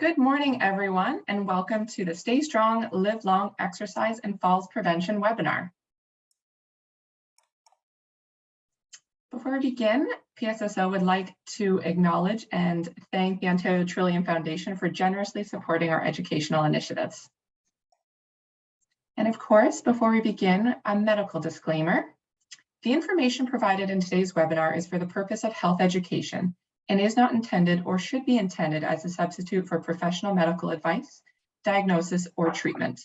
Good morning, everyone, and welcome to the Stay Strong, Live Long Exercise and Falls Prevention webinar. Before we begin, PSSO would like to acknowledge and thank the Ontario Trillium Foundation for generously supporting our educational initiatives. And of course, before we begin, a medical disclaimer. The information provided in today's webinar is for the purpose of health education and is not intended or should be intended as a substitute for professional medical advice, diagnosis, or treatment.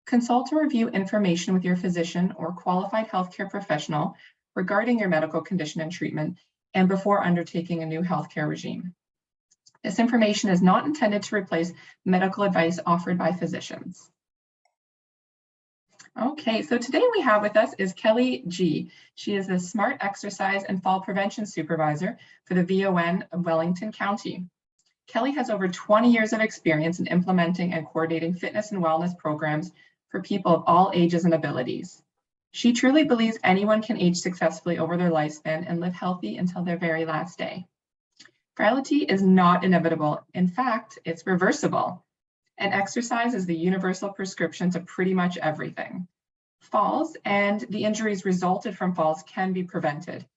Consult or review information with your physician or qualified healthcare professional regarding your medical condition and treatment and before undertaking a new healthcare regime. This information is not intended to replace medical advice offered by physicians. Okay, so today we have with us is Kelly G. She is the Smart Exercise and Fall Prevention Supervisor for the VON of Wellington County. Kelly has over 20 years of experience in implementing and coordinating fitness and wellness programs for people of all ages and abilities. She truly believes anyone can age successfully over their lifespan and live healthy until their very last day. Frailty is not inevitable. In fact, it's reversible. And exercise is the universal prescription to pretty much everything. Falls and the injuries resulted from falls can be prevented.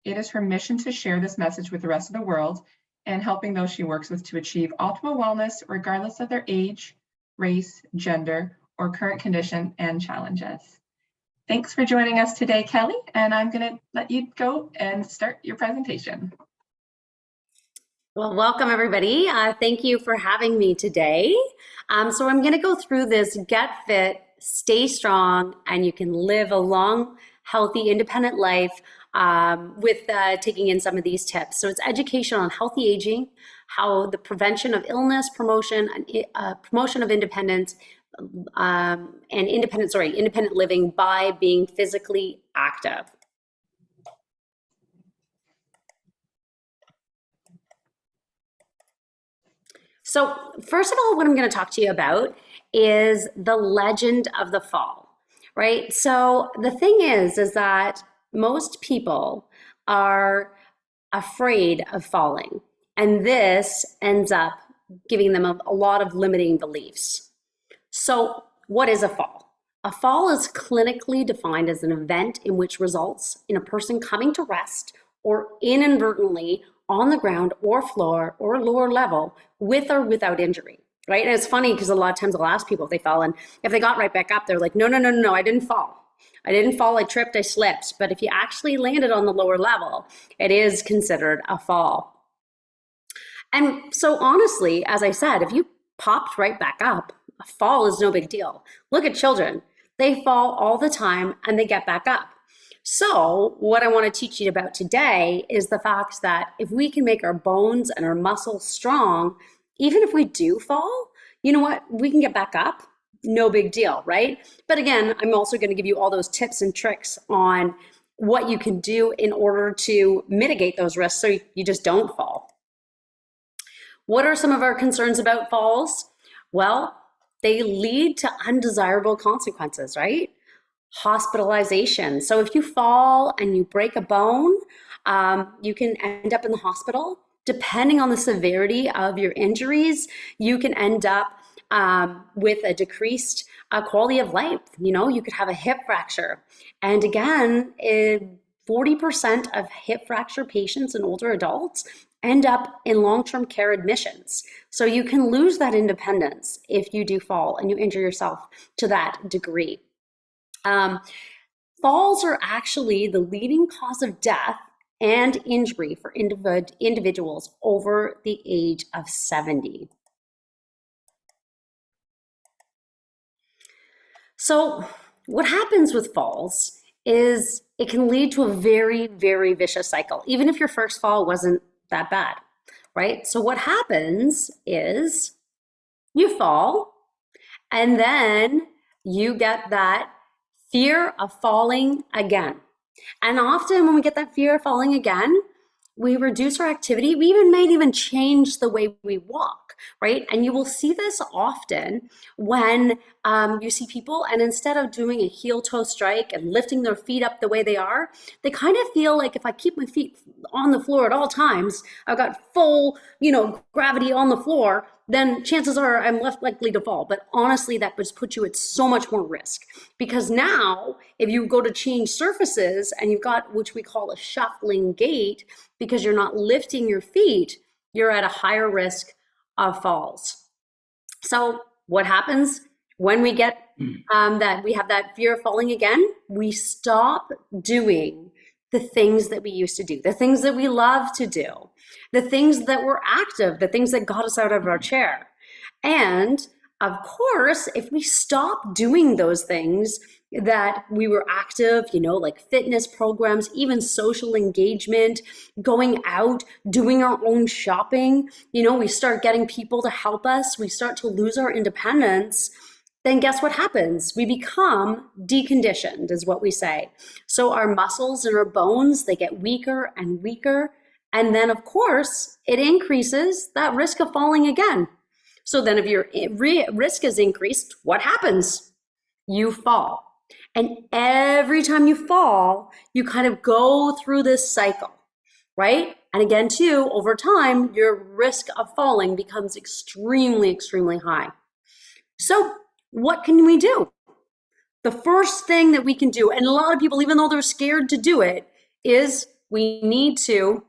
It is her mission to share this message with the rest of the world and helping those she works with to achieve optimal wellness regardless of their age, race, gender, or current condition and challenges. Thanks for joining us today, Kelly, and I'm going to let you go and start your presentation. Well, welcome everybody. Thank you for having me today. So I'm going to go through this Get Fit, Stay Strong, and you can live a long, healthy, independent life with taking in some of these tips. So it's education on healthy aging, how the prevention of illness, promotion of independence, and independent living by being physically active. So first of all, what I'm going to talk to you about is the legend of the fall, right? So the thing is that most people are afraid of falling, and this ends up giving them a lot of limiting beliefs. So what is a fall? A fall is clinically defined as an event in which results in a person coming to rest or inadvertently on the ground or floor or lower level with or without injury, right? And it's funny because a lot of times I'll ask people if they fell, and if they got right back up, they're like, no, I didn't fall. I didn't fall, I tripped, I slipped. But if you actually landed on the lower level, it is considered a fall. And so honestly, as I said, if you popped right back up, a fall is no big deal. Look at children. They fall all the time and they get back up. So what I want to teach you about today is the fact that if we can make our bones and our muscles strong, even if we do fall, you know what? We can get back up. No big deal, right? But again, I'm also going to give you all those tips and tricks on what you can do in order to mitigate those risks so you just don't fall. What are some of our concerns about falls? Well, they lead to undesirable consequences, right? Hospitalization. So if you fall and you break a bone, you can end up in the hospital. Depending on the severity of your injuries, you can end up with a decreased quality of life. You know, you could have a hip fracture. And again, 40% of hip fracture patients in older adults end up in long-term care admissions. So you can lose that independence if you do fall and you injure yourself to that degree. Falls are actually the leading cause of death and injury for individuals over the age of 70. So what happens with falls is it can lead to a very, very vicious cycle, even if your first fall wasn't that bad, right? So what happens is you fall and then you get that fear of falling again. And often when we get that fear of falling again, we reduce our activity. We might even change the way we walk, right? And you will see this often when you see people, and instead of doing a heel toe strike and lifting their feet up the way they are, they kind of feel like if I keep my feet on the floor at all times, I've got full, gravity on the floor, then chances are I'm less likely to fall. But honestly, that would put you at so much more risk, because now if you go to change surfaces and you've got, which we call a shuffling gait, because you're not lifting your feet, you're at a higher risk of falls. So what happens when we get that we have that fear of falling again? We stop doing the things that we used to do, the things that we love to do, the things that were active, the things that got us out of our chair. And of course, if we stop doing those things that we were active, like fitness programs, even social engagement, going out, doing our own shopping, we start getting people to help us, we start to lose our independence, then guess what happens? We become deconditioned, is what we say. So our muscles and our bones, they get weaker and weaker. And then of course, it increases that risk of falling again. So then if your risk is increased, what happens? You fall. And every time you fall, you kind of go through this cycle, right? And again, too, over time, your risk of falling becomes extremely, extremely high. So what can we do? The first thing that we can do, and a lot of people, even though they're scared to do it, is we need to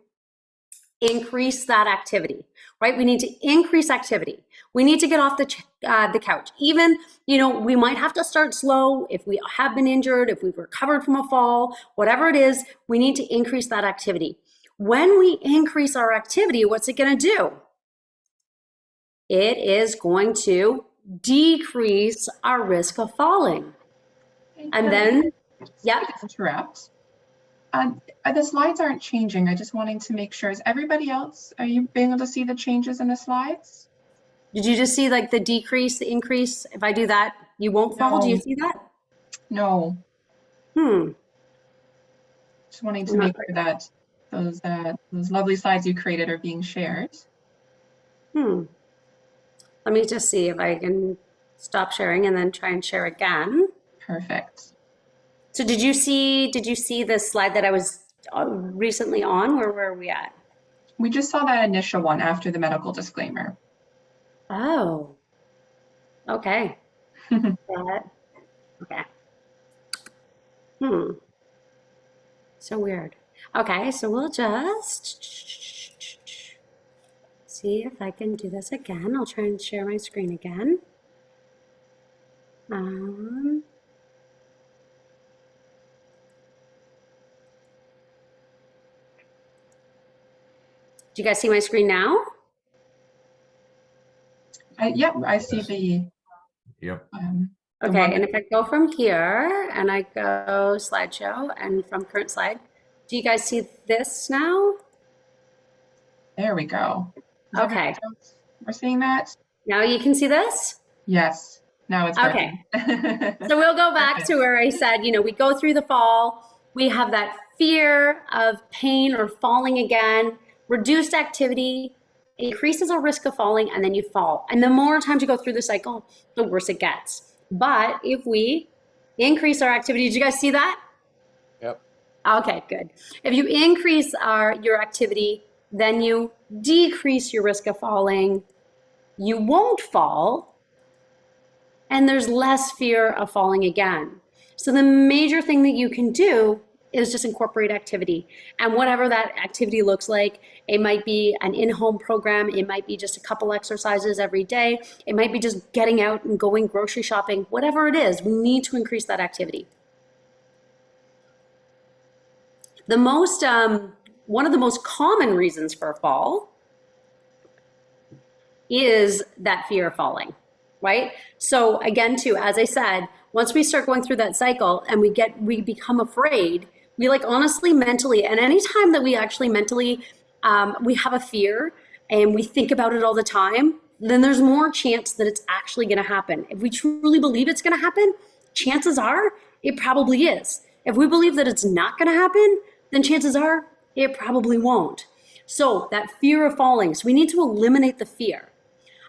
increase that activity, right? We need to increase activity. We need to get off the couch. Even, we might have to start slow if we have been injured, if we've recovered from a fall, whatever it is, we need to increase that activity. When we increase our activity, what's it going to do? It is going to decrease our risk of falling. And then, yeah. Interrupt. The slides aren't changing. I just wanting to make sure. Is everybody else, are you being able to see the changes in the slides? Did you just see like the decrease, the increase? If I do that, you won't fall. Do you see that? No. Just wanting to make sure that those lovely slides you created are being shared. Let me just see if I can stop sharing and then try and share again. Perfect. So did you see the slide that I was recently on? Where were we at? We just saw that initial one after the medical disclaimer. Oh, okay. Okay. So weird. Okay, so we'll just see if I can do this again. I'll try and share my screen again. Do you guys see my screen now? Yep, I see the. Yep. Okay, and if I go from here and I go slideshow and from current slide, do you guys see this now? There we go. Okay. We're seeing that? Now you can see this? Yes. Now it's working. Okay. So we'll go back to where I said, we go through the fall, we have that fear of pain or falling again, reduced activity, increases our risk of falling, and then you fall. And the more times you go through the cycle, the worse it gets. But if we increase our activity, did you guys see that? Yep. Okay, good. If you increase your activity, then you decrease your risk of falling. You won't fall, and there's less fear of falling again. So the major thing that you can do is just incorporate activity. And whatever that activity looks like, it might be an in-home program, it might be just a couple exercises every day, it might be just getting out and going grocery shopping, whatever it is, we need to increase that activity. One of the most common reasons for a fall is that fear of falling, right? So again, too, as I said, once we start going through that cycle and we become afraid, we honestly mentally, and anytime that we actually mentally, we have a fear and we think about it all the time, then there's more chance that it's actually going to happen. If we truly believe it's going to happen, chances are it probably is. If we believe that it's not going to happen, then chances are it probably won't. So that fear of falling, so we need to eliminate the fear.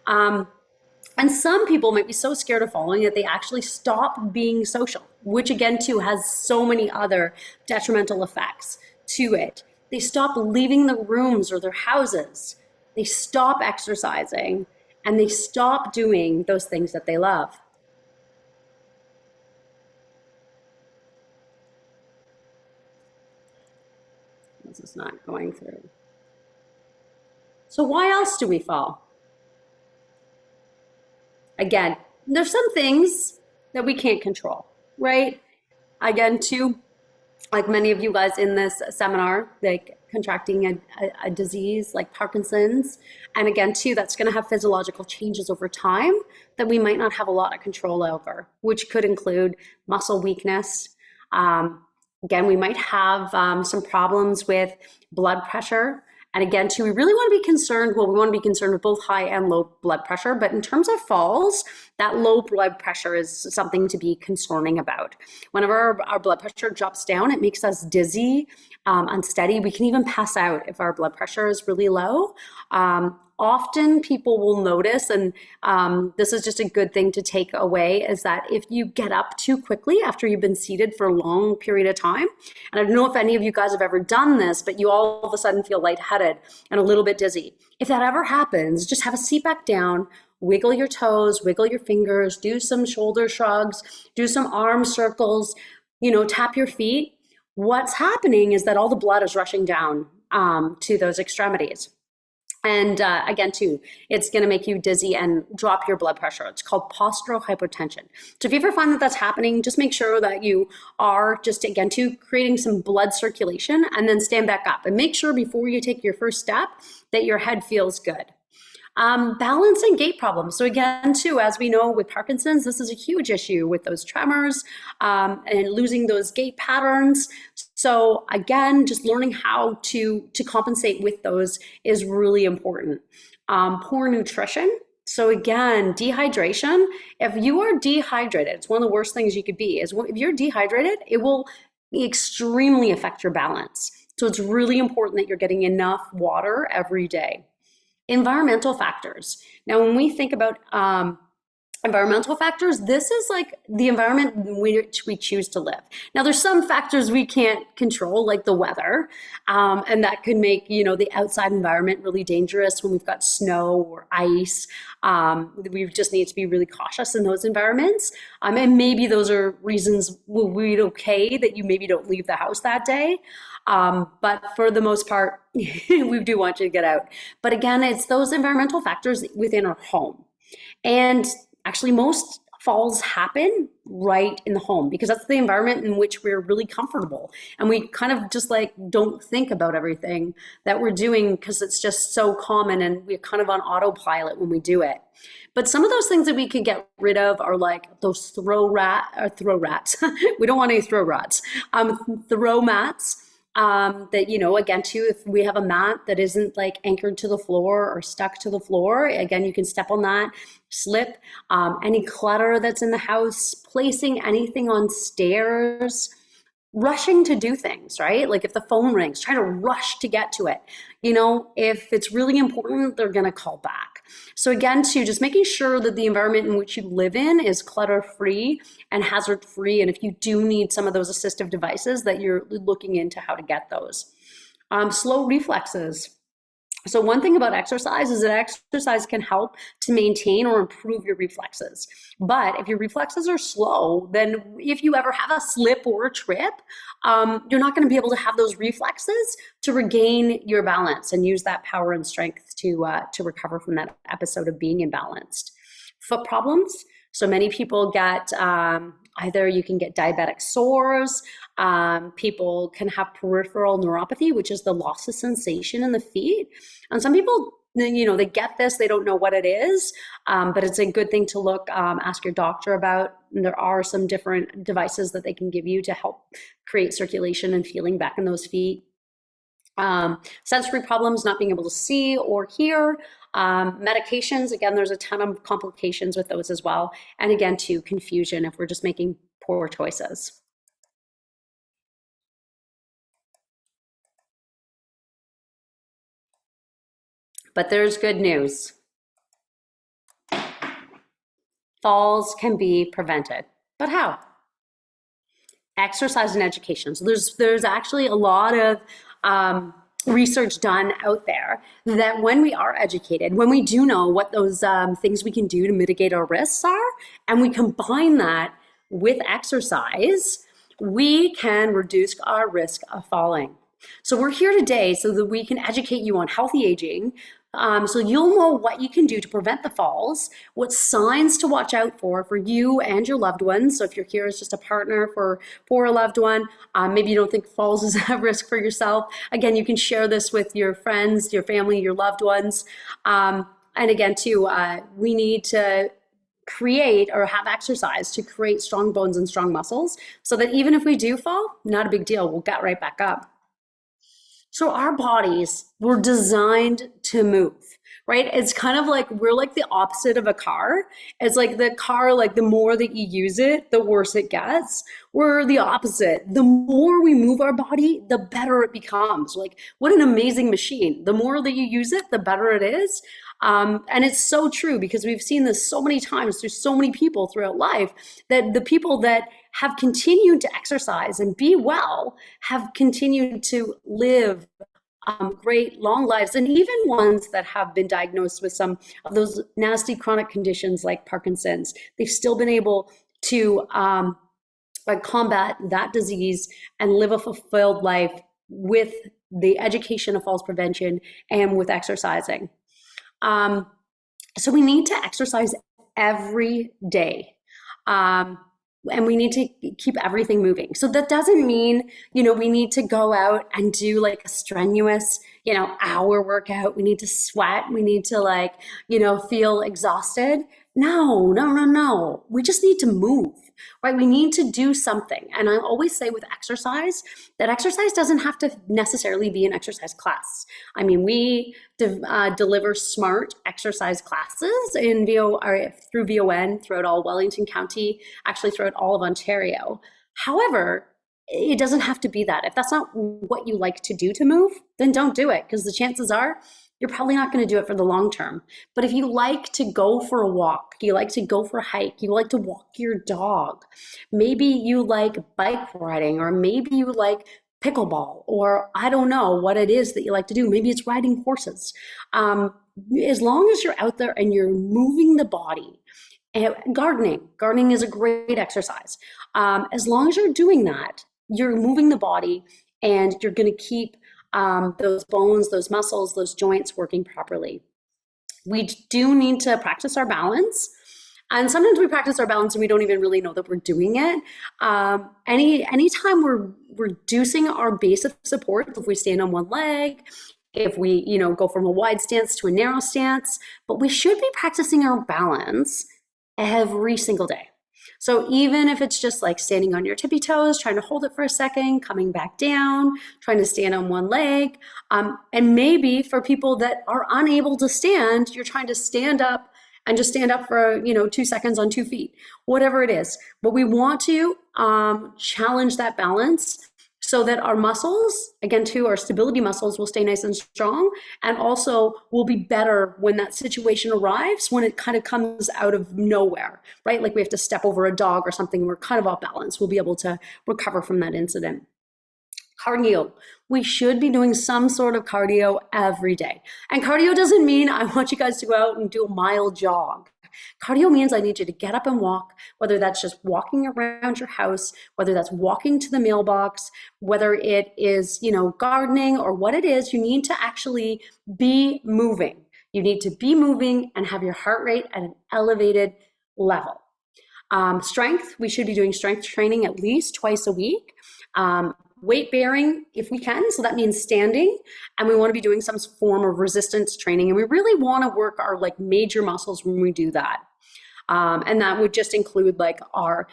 And some people might be so scared of falling that they actually stop being social, which again, too, has so many other detrimental effects to it. They stop leaving the rooms or their houses. They stop exercising. and they stop doing those things that they love. This is not going through. So why else do we fall? Again, there's some things that we can't control, right? Again, too, like many of you guys in this seminar, like contracting a disease like Parkinson's. And again, too, that's going to have physiological changes over time that we might not have a lot of control over, which could include muscle weakness. Again, we might have some problems with blood pressure. And again, too, we really want to be concerned, well, we want to be concerned with both high and low blood pressure, but in terms of falls, that low blood pressure is something to be concerning about. Whenever our blood pressure drops down, it makes us dizzy, unsteady. We can even pass out if our blood pressure is really low. Often people will notice, and this is just a good thing to take away, is that if you get up too quickly after you've been seated for a long period of time, and I don't know if any of you guys have ever done this, but you all of a sudden feel lightheaded and a little bit dizzy. If that ever happens, just have a seat back down, wiggle your toes, wiggle your fingers, do some shoulder shrugs, do some arm circles, tap your feet. What's happening is that all the blood is rushing down to those extremities. And again, too, it's going to make you dizzy and drop your blood pressure. It's called postural hypotension. So if you ever find that that's happening, just make sure that you are just, again, too, creating some blood circulation, and then stand back up. And make sure before you take your first step that your head feels good. Balance and gait problems. So again, too, as we know with Parkinson's, this is a huge issue with those tremors and losing those gait patterns. So again, just learning how to compensate with those is really important. Poor nutrition. So again, dehydration. If you are dehydrated, it's one of the worst things you could be. If you're dehydrated, it will extremely affect your balance. So it's really important that you're getting enough water every day. Environmental factors. Now, when we think about environmental factors, this is like the environment in which we choose to live. Now, there's some factors we can't control, like the weather, and that could make, the outside environment really dangerous when we've got snow or ice. We just need to be really cautious in those environments. And maybe those are reasons we're okay that you maybe don't leave the house that day. But for the most part, we do want you to get out. But again, it's those environmental factors within our home. And actually, most falls happen right in the home because that's the environment in which we're really comfortable. And we kind of just don't think about everything that we're doing because it's just so common and we're kind of on autopilot when we do it. But some of those things that we can get rid of are like those throw rats. We don't want any throw rats. Throw mats. That, again, too, if we have a mat that isn't anchored to the floor or stuck to the floor, again, you can step on that, slip. Any clutter that's in the house, placing anything on stairs, rushing to do things, right? Like if the phone rings, try to rush to get to it. If it's really important, they're going to call back. So again, too, just making sure that the environment in which you live in is clutter-free and hazard-free. And if you do need some of those assistive devices, that you're looking into how to get those. Slow reflexes. So one thing about exercise is that exercise can help to maintain or improve your reflexes. But if your reflexes are slow, then if you ever have a slip or a trip, you're not going to be able to have those reflexes to regain your balance and use that power and strength to recover from that episode of being imbalanced. Foot problems. So many people get either you can get diabetic sores, people can have peripheral neuropathy, which is the loss of sensation in the feet. And some people, they get this, they don't know what it is, but it's a good thing to look, ask your doctor about. And there are some different devices that they can give you to help create circulation and feeling back in those feet. Sensory problems, not being able to see or hear. Medications, again, there's a ton of complications with those as well. And again, too, confusion if we're just making poor choices. But there's good news. Falls can be prevented. But how? Exercise and education. So there's actually a lot of research done out there that when we are educated, when we do know what those things we can do to mitigate our risks are, and we combine that with exercise, we can reduce our risk of falling. So we're here today so that we can educate you on healthy aging, so you'll know what you can do to prevent the falls, what signs to watch out for you and your loved ones. So if you're here as just a partner for a loved one, maybe you don't think falls is a risk for yourself. Again, you can share this with your friends, your family, your loved ones. And again, too, we need to create or have exercise to create strong bones and strong muscles so that even if we do fall, not a big deal, we'll get right back up. So our bodies were designed to move, right? It's kind of like, we're like the opposite of a car. It's like the car, like the more that you use it, the worse it gets. We're the opposite. The more we move our body, the better it becomes. Like, what an amazing machine. The more that you use it, the better it is. And it's so true because we've seen this so many times through so many people throughout life, that the people that have continued to exercise and be well have continued to live great long lives, and even ones that have been diagnosed with some of those nasty chronic conditions like Parkinson's, they've still been able to combat that disease and live a fulfilled life with the education of falls prevention and with exercising. So we need to exercise every day. And we need to keep everything moving. So that doesn't mean, we need to go out and do like a strenuous, hour workout. We need to sweat. We need to feel exhausted. No. We just need to move, right? We need to do something. And I always say with exercise, that exercise doesn't have to necessarily be an exercise class. I mean, we deliver smart exercise classes through VON, throughout all Wellington County, actually throughout all of Ontario. However, it doesn't have to be that. If that's not what you like to do to move, then don't do it, because the chances are you're probably not going to do it for the long term. But if you like to go for a walk, you like to go for a hike, you like to walk your dog, maybe you like bike riding, or maybe you like pickleball, or I don't know what it is that you like to do. Maybe it's riding horses. As long as you're out there and you're moving the body, and gardening is a great exercise. As long as you're doing that, you're moving the body and you're going to keep those bones, those muscles, those joints working properly. We do need to practice our balance. And sometimes we practice our balance and we don't even really know that we're doing it. Anytime we're reducing our base of support, if we stand on one leg, if we, go from a wide stance to a narrow stance, but we should be practicing our balance every single day. So even if it's just like standing on your tippy toes, trying to hold it for a second, coming back down, trying to stand on one leg, and maybe for people that are unable to stand, you're trying to stand up and just stand up for 2 seconds on 2 feet, whatever it is. But we want to challenge that balance so that our muscles, again, too, our stability muscles will stay nice and strong, and also will be better when that situation arrives, when it kind of comes out of nowhere, right? Like we have to step over a dog or something, and we're kind of off balance. We'll be able to recover from that incident. Cardio. We should be doing some sort of cardio every day. And cardio doesn't mean I want you guys to go out and do a mile jog. Cardio means I need you to get up and walk, whether that's just walking around your house, whether that's walking to the mailbox, whether it is, gardening, or what it is. You need to actually be moving. You need to be moving and have your heart rate at an elevated level. Strength, we should be doing strength training at least twice a week. Weight bearing if we can, so that means standing, and we want to be doing some form of resistance training, and we really want to work our major muscles when we do that, and that would just include our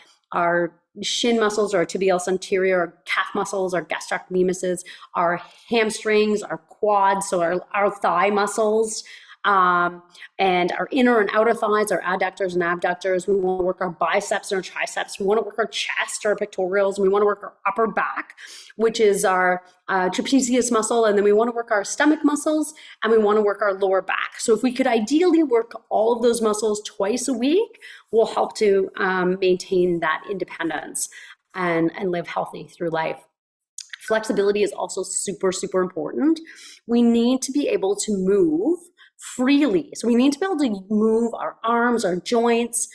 shin muscles, our tibialis anterior, our calf muscles, our gastrocnemiuses, our hamstrings, our quads, so our thigh muscles, and our inner and outer thighs, our adductors and abductors. We want to work our biceps and our triceps. We want to work our chest, our pectorals, and we want to work our upper back, which is our trapezius muscle. And then we want to work our stomach muscles, and we want to work our lower back. So if we could ideally work all of those muscles twice a week, will help to maintain that independence and live healthy through life. Flexibility is also super, super important. We need to be able to move freely. So we need to be able to move our arms, our joints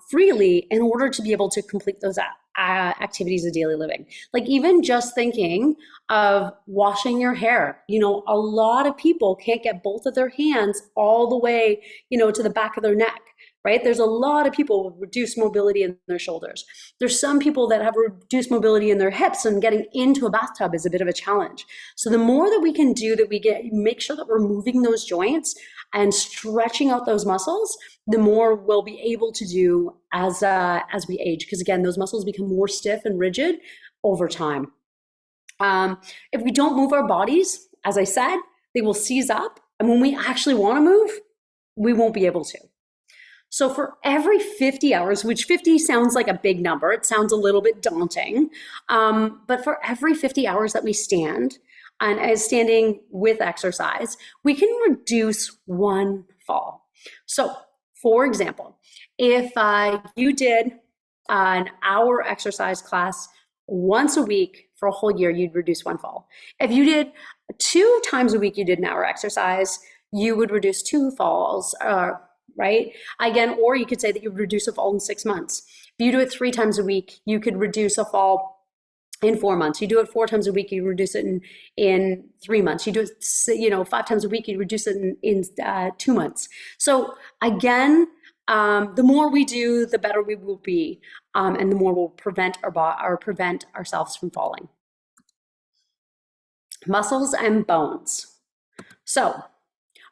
freely in order to be able to complete those activities of daily living. Like even just thinking of washing your hair, you know, a lot of people can't get both of their hands all the way, you know, to the back of their neck, right? There's a lot of people with reduced mobility in their shoulders. There's some people that have reduced mobility in their hips, and getting into a bathtub is a bit of a challenge. So the more that we can do that, make sure that we're moving those joints and stretching out those muscles, the more we'll be able to do as we age. Because again, those muscles become more stiff and rigid over time. If we don't move our bodies, as I said, they will seize up. And when we actually want to move, we won't be able to. So for every 50 hours, which 50 sounds like a big number, it sounds a little bit daunting, but for every 50 hours that we stand, and as standing with exercise, we can reduce one fall. So for example, if you did an hour exercise class once a week for a whole year, you'd reduce one fall. If you did 2 times a week, you did an hour exercise, you would reduce 2 falls, right? Again, or you could say that you would reduce a fall in 6 months. If you do it 3 times a week, you could reduce a fall in 4 months. You do it 4 times a week, you reduce it in 3 months. You do it, you know, 5 times a week, you reduce it in 2 months. So again, the more we do, the better we will be, and the more we'll prevent ourselves from falling. Muscles and bones. So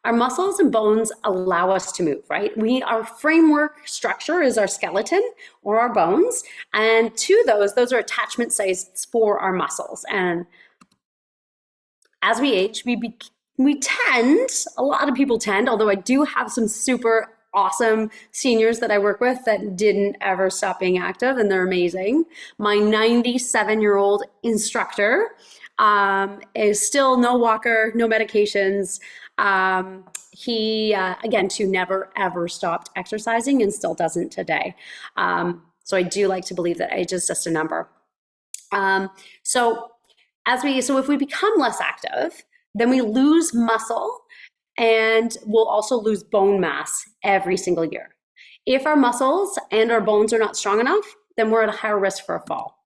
our muscles and bones allow us to move, right? Our framework structure is our skeleton or our bones. And to those are attachment sites for our muscles. And as we age, we tend, a lot of people tend, although I do have some super awesome seniors that I work with that didn't ever stop being active, and they're amazing. My 97-year-old instructor is still no walker, no medications. He, again, too, never ever stopped exercising and still doesn't today. So I do like to believe that age is just a number. So if we become less active, then we lose muscle and we'll also lose bone mass every single year. If our muscles and our bones are not strong enough, then we're at a higher risk for a fall.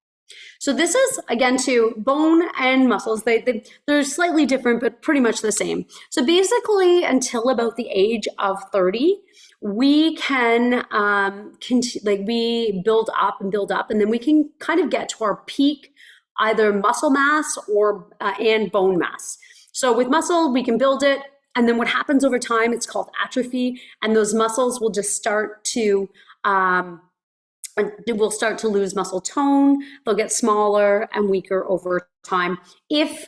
So this is, again, to bone and muscles. They're slightly different, but pretty much the same. So basically, until about the age of 30, we can we build up, and then we can kind of get to our peak, either muscle mass or and bone mass. So with muscle, we can build it, and then what happens over time, it's called atrophy, and those muscles will just start to we'll start to lose muscle tone. They'll get smaller and weaker over time if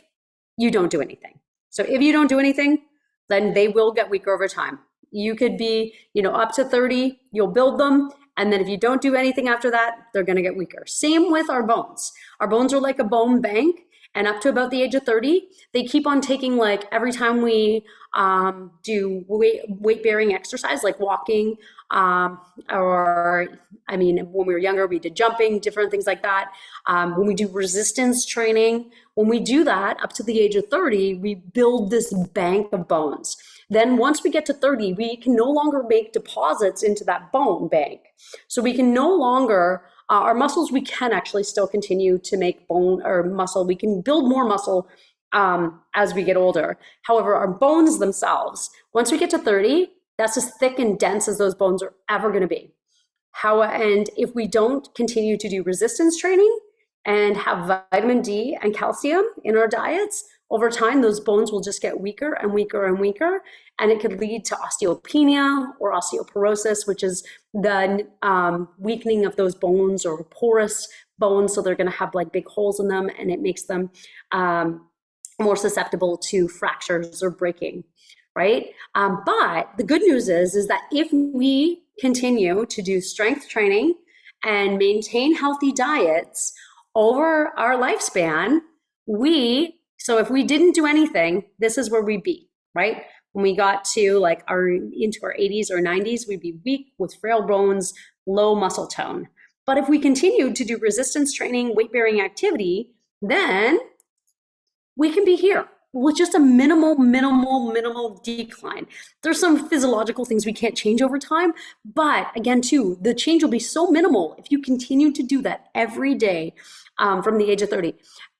you don't do anything. So if you don't do anything, then they will get weaker over time. You could be, up to 30, you'll build them. And then if you don't do anything after that, they're going to get weaker. Same with our bones. Our bones are like a bone bank. And up to about the age of 30, they keep on taking, like, every time we do weight-bearing exercise, like walking, when we were younger, we did jumping, different things like that. When we do resistance training, when we do that up to the age of 30, we build this bank of bones. Then once we get to 30, we can no longer make deposits into that bone bank. So we can no longer, our muscles, we can actually still continue to make bone or muscle. We can build more muscle as we get older. However, our bones themselves, once we get to 30, that's as thick and dense as those bones are ever going to be. And if we don't continue to do resistance training and have vitamin D and calcium in our diets, over time, those bones will just get weaker and weaker and weaker, and it could lead to osteopenia or osteoporosis, which is the weakening of those bones, or porous bones, so they're going to have like big holes in them, and it makes them more susceptible to fractures or breaking, right? But the good news is that if we continue to do strength training and maintain healthy diets over our lifespan, so if we didn't do anything, this is where we'd be, right? When we got to into our 80s or 90s, we'd be weak with frail bones, low muscle tone. But if we continue to do resistance training, weight-bearing activity, then we can be here with just a minimal decline. There's some physiological things we can't change over time, but again, too, the change will be so minimal if you continue to do that every day from the age of 30.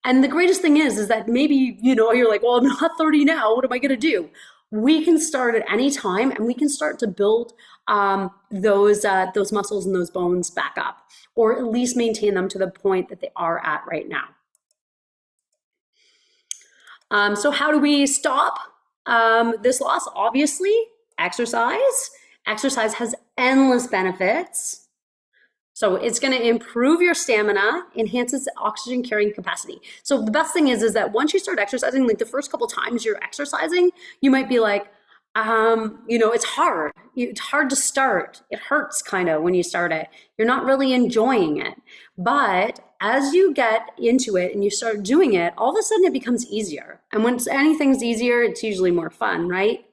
And the greatest thing is that maybe, you're like, well, I'm not 30 now. What am I going to do? We can start at any time, and we can start to build those muscles and those bones back up, or at least maintain them to the point that they are at right now. So how do we stop this loss? Obviously, exercise. Exercise has endless benefits. So it's going to improve your stamina, enhances oxygen carrying capacity. So the best thing is that once you start exercising, like the first couple times you're exercising, you might be like, it's hard. It's hard to start. It hurts kind of when you start it. You're not really enjoying it. But as you get into it and you start doing it, all of a sudden it becomes easier. And when anything's easier, it's usually more fun, right?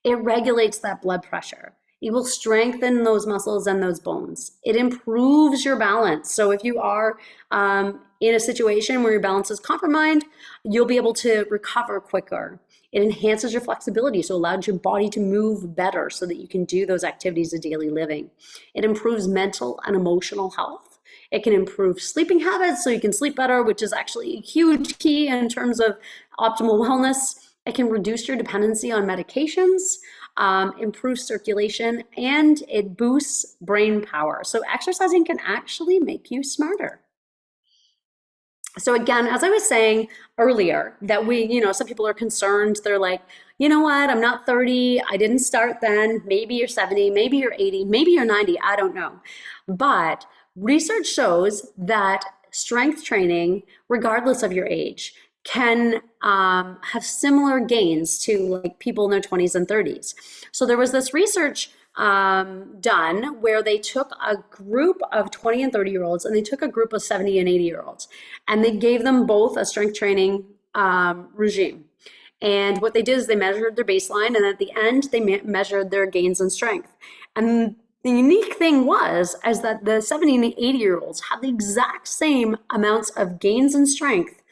It regulates that blood pressure. It will strengthen those muscles and those bones. It improves your balance. So if you are in a situation where your balance is compromised, you'll be able to recover quicker. It enhances your flexibility, so it allows your body to move better so that you can do those activities of daily living. It improves mental and emotional health. It can improve sleeping habits so you can sleep better, which is actually a huge key in terms of optimal wellness. It can reduce your dependency on medications, improve circulation, and it boosts brain power. So exercising can actually make you smarter. So again, as I was saying earlier, that some people are concerned. They're like, you know what, I'm not 30. I didn't start then. Maybe you're 70, maybe you're 80, maybe you're 90. I don't know. But research shows that strength training, regardless of your age, can have similar gains to like people in their 20s and 30s. So there was this research done where they took a group of 20 and 30-year-olds and they took a group of 70 and 80-year-olds, and they gave them both a strength training regime. And what they did is they measured their baseline, and at the end they measured their gains in strength. And the unique thing was that the 70 and 80-year-olds had the exact same amounts of gains in strength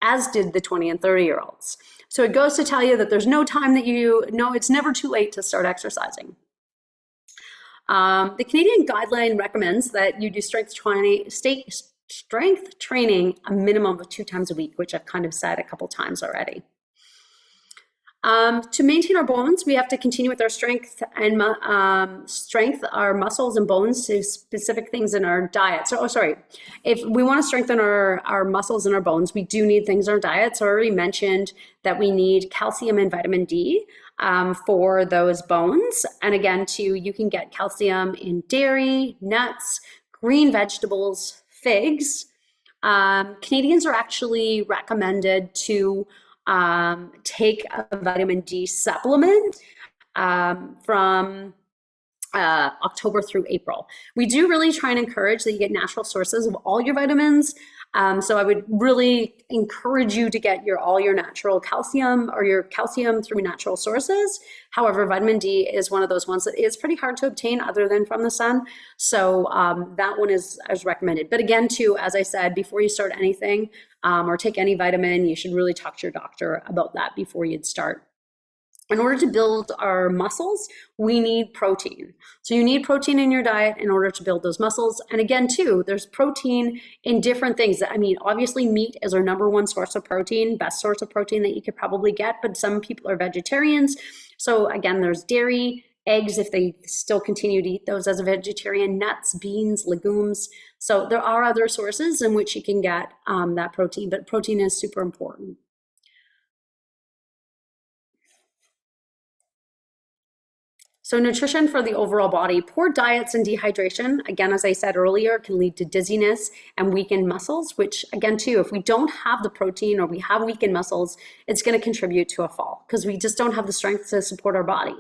as did the 20 and 30-year-olds. So it goes to tell you that there's no time that it's never too late to start exercising. The Canadian guideline recommends that you do strength training a minimum of 2 times a week, which I've kind of said a couple times already. To maintain our bones, we have to continue with our strength and strength our muscles and bones to specific things in our diet. So, if we want to strengthen our muscles and our bones, we do need things in our diet. So I already mentioned that we need calcium and vitamin D for those bones. And again, too, you can get calcium in dairy, nuts, green vegetables, figs. Canadians are actually recommended to take a vitamin D supplement from October through April. We do really try and encourage that you get natural sources of all your vitamins. So I would really encourage you to get all your natural calcium or your calcium through natural sources. However, vitamin D is one of those ones that is pretty hard to obtain other than from the sun. So that one is recommended. But again, too, as I said, before you start anything or take any vitamin, you should really talk to your doctor about that before you'd start. In order to build our muscles, we need protein. So you need protein in your diet in order to build those muscles. And again, too, there's protein in different things. I mean, obviously meat is our number one source of protein, best source of protein that you could probably get, but some people are vegetarians. So again, there's dairy, eggs, if they still continue to eat those as a vegetarian, nuts, beans, legumes. So there are other sources in which you can get that protein, but protein is super important. So nutrition for the overall body. Poor diets and dehydration, again, as I said earlier, can lead to dizziness and weakened muscles, which again, too, if we don't have the protein or we have weakened muscles, it's going to contribute to a fall because we just don't have the strength to support our body.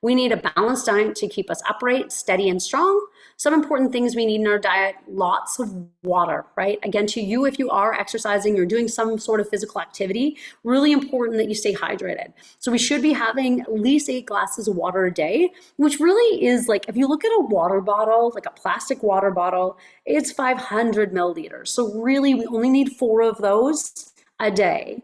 We need a balanced diet to keep us upright, steady, and strong. Some important things we need in our diet, lots of water, right? Again, to you, if you are exercising or doing some sort of physical activity, really important that you stay hydrated. So we should be having at least 8 glasses of water a day, which really is like, if you look at a water bottle, like a plastic water bottle, it's 500 milliliters. So really, we only need 4 of those a day.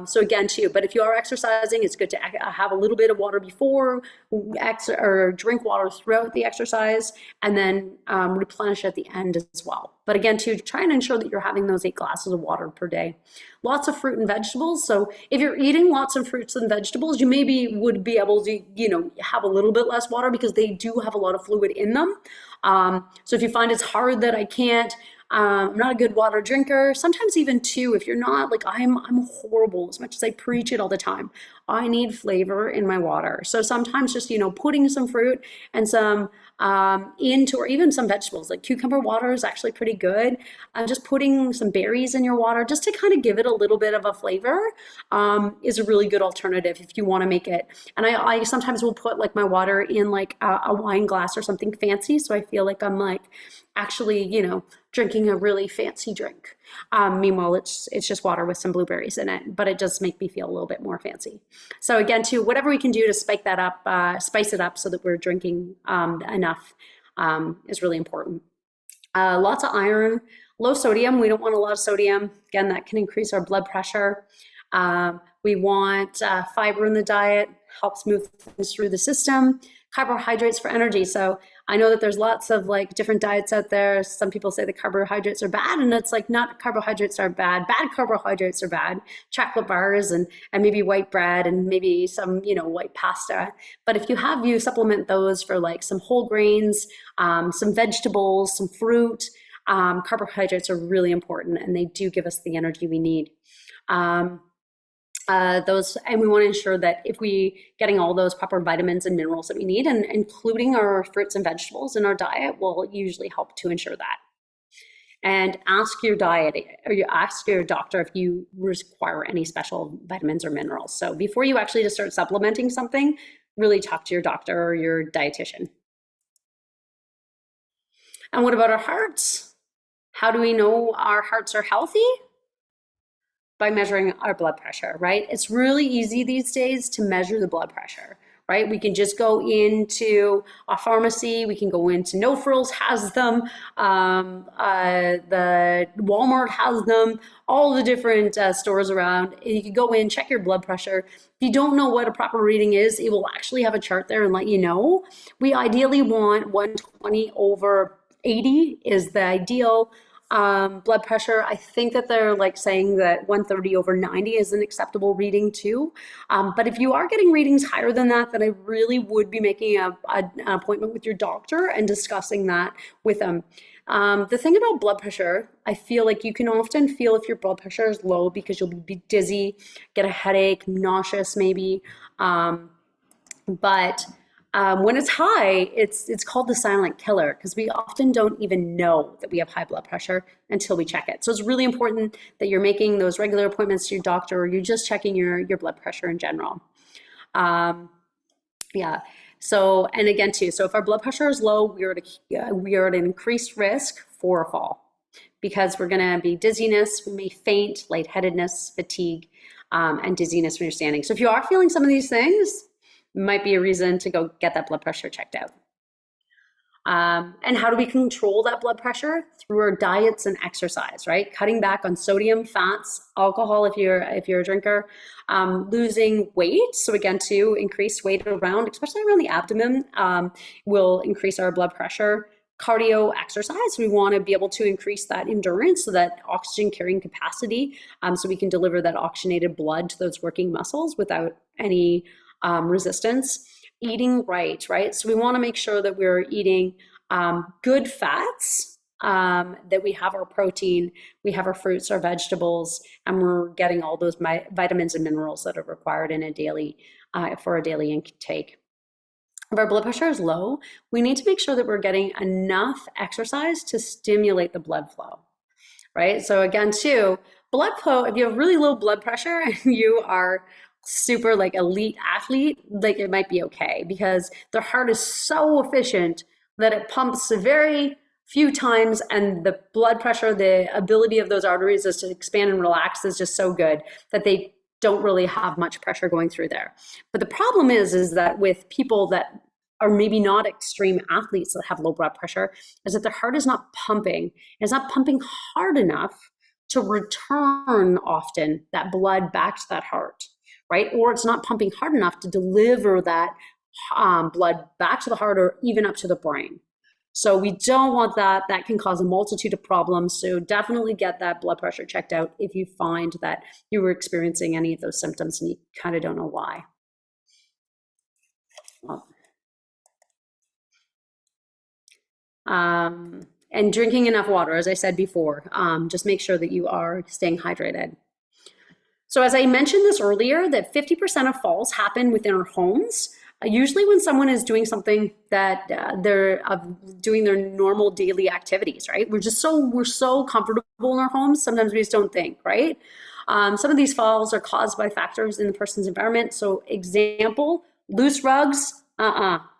So again, too, but if you are exercising, it's good to have a little bit of water before or drink water throughout the exercise, and then replenish at the end as well. But again, too, try and ensure that you're having those 8 glasses of water per day. Lots of fruit and vegetables. So if you're eating lots of fruits and vegetables, you maybe would be able to, have a little bit less water because they do have a lot of fluid in them. So if you find it's hard that I can't, I'm not a good water drinker. Sometimes even too, if you're not like, I'm horrible, as much as I preach it all the time, I need flavor in my water. So sometimes just, putting some fruit and some into, or even some vegetables, like cucumber water is actually pretty good. Just putting some berries in your water just to kind of give it a little bit of a flavor is a really good alternative if you want to make it. And I sometimes will put like my water in like a wine glass or something fancy, so I feel like I'm like actually, drinking a really fancy drink. Meanwhile, it's just water with some blueberries in it, but it does make me feel a little bit more fancy. So again, too, whatever we can do to spice it up so that we're drinking enough is really important. Lots of iron, low sodium. We don't want a lot of sodium. Again, that can increase our blood pressure. We want fiber in the diet, helps move things through the system. Carbohydrates for energy. So I know that there's lots of like different diets out there. Some people say the carbohydrates are bad, and it's like, not carbohydrates are bad. Bad carbohydrates are bad. Chocolate bars and maybe white bread and maybe some, white pasta. But if you supplement those for like some whole grains, some vegetables, some fruit, carbohydrates are really important, and they do give us the energy we need. And we want to ensure that if we getting all those proper vitamins and minerals that we need, and including our fruits and vegetables in our diet, will usually help to ensure that. And ask your doctor if you require any special vitamins or minerals. So before you actually just start supplementing something, really talk to your doctor or your dietitian. And what about our hearts? How do we know our hearts are healthy? By measuring our blood pressure, right? It's really easy these days to measure the blood pressure, right? We can just go into a pharmacy, we can go into No Frills has them, the Walmart has them, all the different stores around. You can go in, check your blood pressure. If you don't know what a proper reading is, it will actually have a chart there and let you know. We ideally want 120 over 80 is the ideal blood pressure. I think that they're like saying that 130 over 90 is an acceptable reading too. But if you are getting readings higher than that, then I really would be making an appointment with your doctor and discussing that with them. The thing about blood pressure, I feel like you can often feel if your blood pressure is low because you'll be dizzy, get a headache, nauseous maybe. But when it's high, it's called the silent killer, because we often don't even know that we have high blood pressure until we check it. So it's really important that you're making those regular appointments to your doctor, or you're just checking your blood pressure in general. Yeah. So, and again too, so if our blood pressure is low, we are at an increased risk for a fall, because we're going to be dizziness, we may faint, lightheadedness, fatigue, and dizziness when you're standing. So if you are feeling some of these things, might be a reason to go get that blood pressure checked out. And how do we control that blood pressure? Through our diets and exercise, right? Cutting back on sodium, fats, alcohol if you're a drinker, losing weight. So again, to increase weight around, especially around the abdomen, will increase our blood pressure. Cardio exercise, we want to be able to increase that endurance, so that oxygen carrying capacity, so we can deliver that oxygenated blood to those working muscles without any resistance. Eating right? So we want to make sure that we're eating good fats, that we have our protein, we have our fruits, our vegetables, and we're getting all those vitamins and minerals that are required in a daily for a daily intake. If our blood pressure is low, we need to make sure that we're getting enough exercise to stimulate the blood flow, right? So again, too, blood flow, if you have really low blood pressure and you are super like elite athlete, like it might be okay, because their heart is so efficient that it pumps very few times, and the blood pressure, the ability of those arteries is to expand and relax is just so good that they don't really have much pressure going through there. But the problem is that with people that are maybe not extreme athletes that have low blood pressure, is that their heart is not pumping. It's not pumping hard enough to return often that blood back to that heart, right? Or it's not pumping hard enough to deliver that blood back to the heart or even up to the brain. So we don't want that. That can cause a multitude of problems. So definitely get that blood pressure checked out if you find that you were experiencing any of those symptoms and you kind of don't know why. And drinking enough water, as I said before, just make sure that you are staying hydrated. So as I mentioned this earlier, that 50% of falls happen within our homes. Usually when someone is doing something that they're doing their normal daily activities, right? We're so comfortable in our homes. Sometimes we just don't think, right? Some of these falls are caused by factors in the person's environment. So example, loose rugs,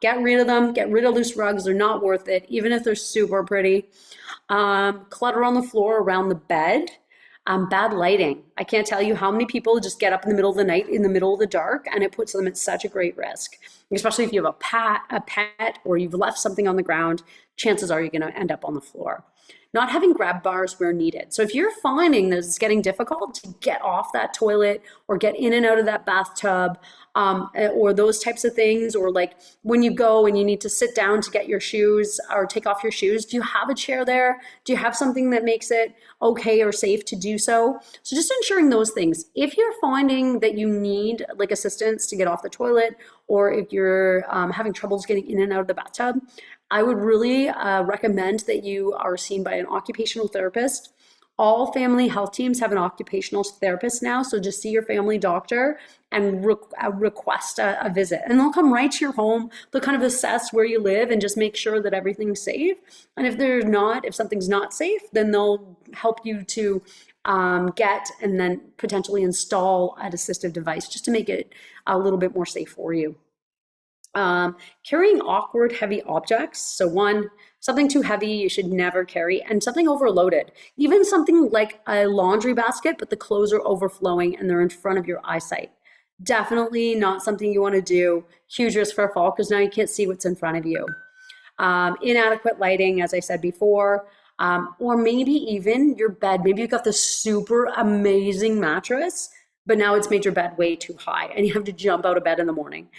get rid of them. Get rid of loose rugs. They're not worth it, even if they're super pretty. Clutter on the floor around the bed. Bad lighting. I can't tell you how many people just get up in the middle of the night, in the middle of the dark, and it puts them at such a great risk. Especially if you have a pet, or you've left something on the ground, chances are you're going to end up on the floor. Not having grab bars where needed. So if you're finding that it's getting difficult to get off that toilet or get in and out of that bathtub, or those types of things, or like when you go and you need to sit down to get your shoes or take off your shoes, do you have a chair there? Do you have something that makes it okay or safe to do so? So just ensuring those things. If you're finding that you need like assistance to get off the toilet, or if you're having troubles getting in and out of the bathtub, I would really recommend that you are seen by an occupational therapist. All family health teams have an occupational therapist now, so just see your family doctor and request a visit. And they'll come right to your home. They'll kind of assess where you live and just make sure that everything's safe. And if something's not safe, then they'll help you to get and then potentially install an assistive device just to make it a little bit more safe for you. Carrying awkward, heavy objects. So something too heavy you should never carry, and something overloaded. Even something like a laundry basket, but the clothes are overflowing and they're in front of your eyesight. Definitely not something you want to do. Huge risk for a fall because now you can't see what's in front of you. Inadequate lighting, as I said before, or maybe even your bed. Maybe you've got this super amazing mattress, but now it's made your bed way too high and you have to jump out of bed in the morning.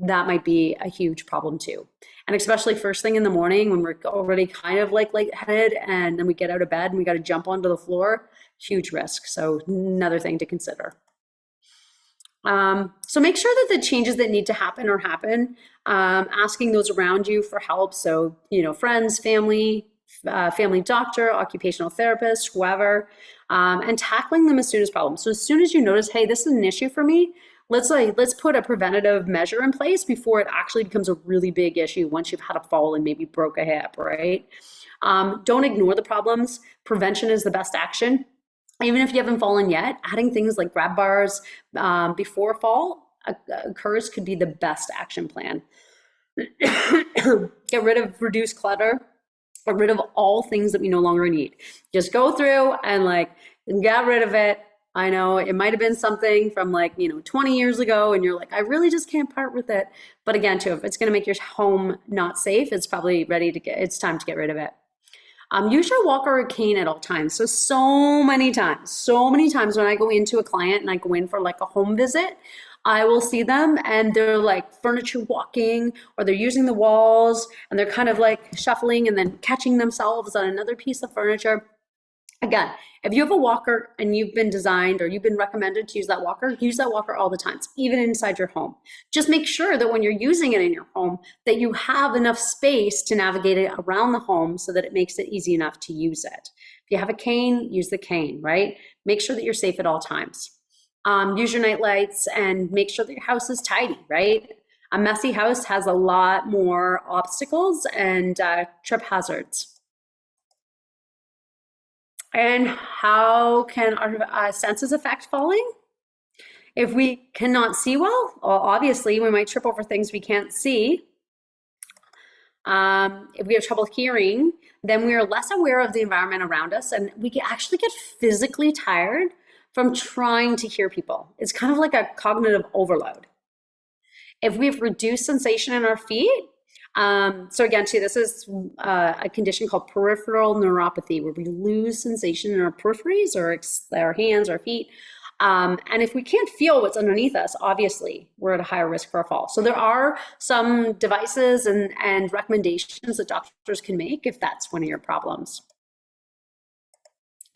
That might be a huge problem too. And especially first thing in the morning when we're already kind of like lightheaded and then we get out of bed and we got to jump onto the floor, huge risk. So another thing to consider. So make sure that the changes that need to happen are happen. Asking those around you for help. So, friends, family doctor, occupational therapist, whoever, and tackling them as soon as possible. So as soon as you notice, hey, this is an issue for me, let's put a preventative measure in place before it actually becomes a really big issue once you've had a fall and maybe broke a hip, right? Don't ignore the problems. Prevention is the best action. Even if you haven't fallen yet, adding things like grab bars before a fall occurs could be the best action plan. Reduce clutter, get rid of all things that we no longer need. Just go through and get rid of it. I know it might have been something from 20 years ago and you're like, I really just can't part with it. But again, too, if it's going to make your home not safe, it's probably it's time to get rid of it. Use your walker or cane at all times. So many times when I go into a client and I go in for a home visit, I will see them and they're furniture walking, or they're using the walls and they're kind of shuffling and then catching themselves on another piece of furniture. Again, if you have a walker and you've been designed or you've been recommended to use that walker all the time, even inside your home. Just make sure that when you're using it in your home, that you have enough space to navigate it around the home so that it makes it easy enough to use it. If you have a cane, use the cane, right? Make sure that you're safe at all times. Use your night lights and make sure that your house is tidy, right? A messy house has a lot more obstacles and trip hazards. And how can our senses affect falling? If we cannot see well, obviously we might trip over things we can't see. If we have trouble hearing, then we are less aware of the environment around us, and we can actually get physically tired from trying to hear people. It's kind of like a cognitive overload. If we have reduced sensation in our feet, So again, too, this is a condition called peripheral neuropathy, where we lose sensation in our peripheries or our hands or feet. And if we can't feel what's underneath us, obviously we're at a higher risk for a fall. So there are some devices and recommendations that doctors can make if that's one of your problems.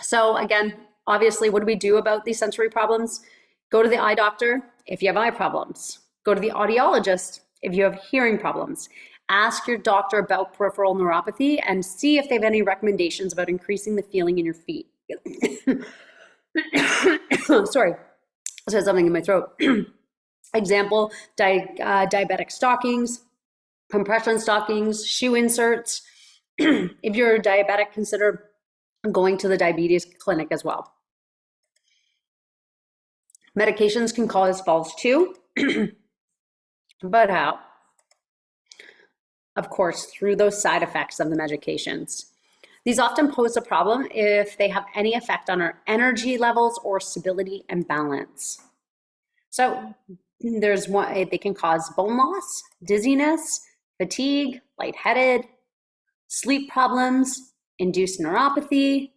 So again, obviously, what do we do about these sensory problems? Go to the eye doctor if you have eye problems. Go to the audiologist if you have hearing problems. Ask your doctor about peripheral neuropathy and see if they have any recommendations about increasing the feeling in your feet. Sorry, I said something in my throat. Example, diabetic stockings, compression stockings, shoe inserts. If you're diabetic, consider going to the diabetes clinic as well. Medications can cause falls too, but how? Of course, through those side effects of the medications. These often pose a problem if they have any effect on our energy levels or stability and balance. So there's one, they can cause bone loss, dizziness, fatigue, lightheaded, sleep problems, induced neuropathy,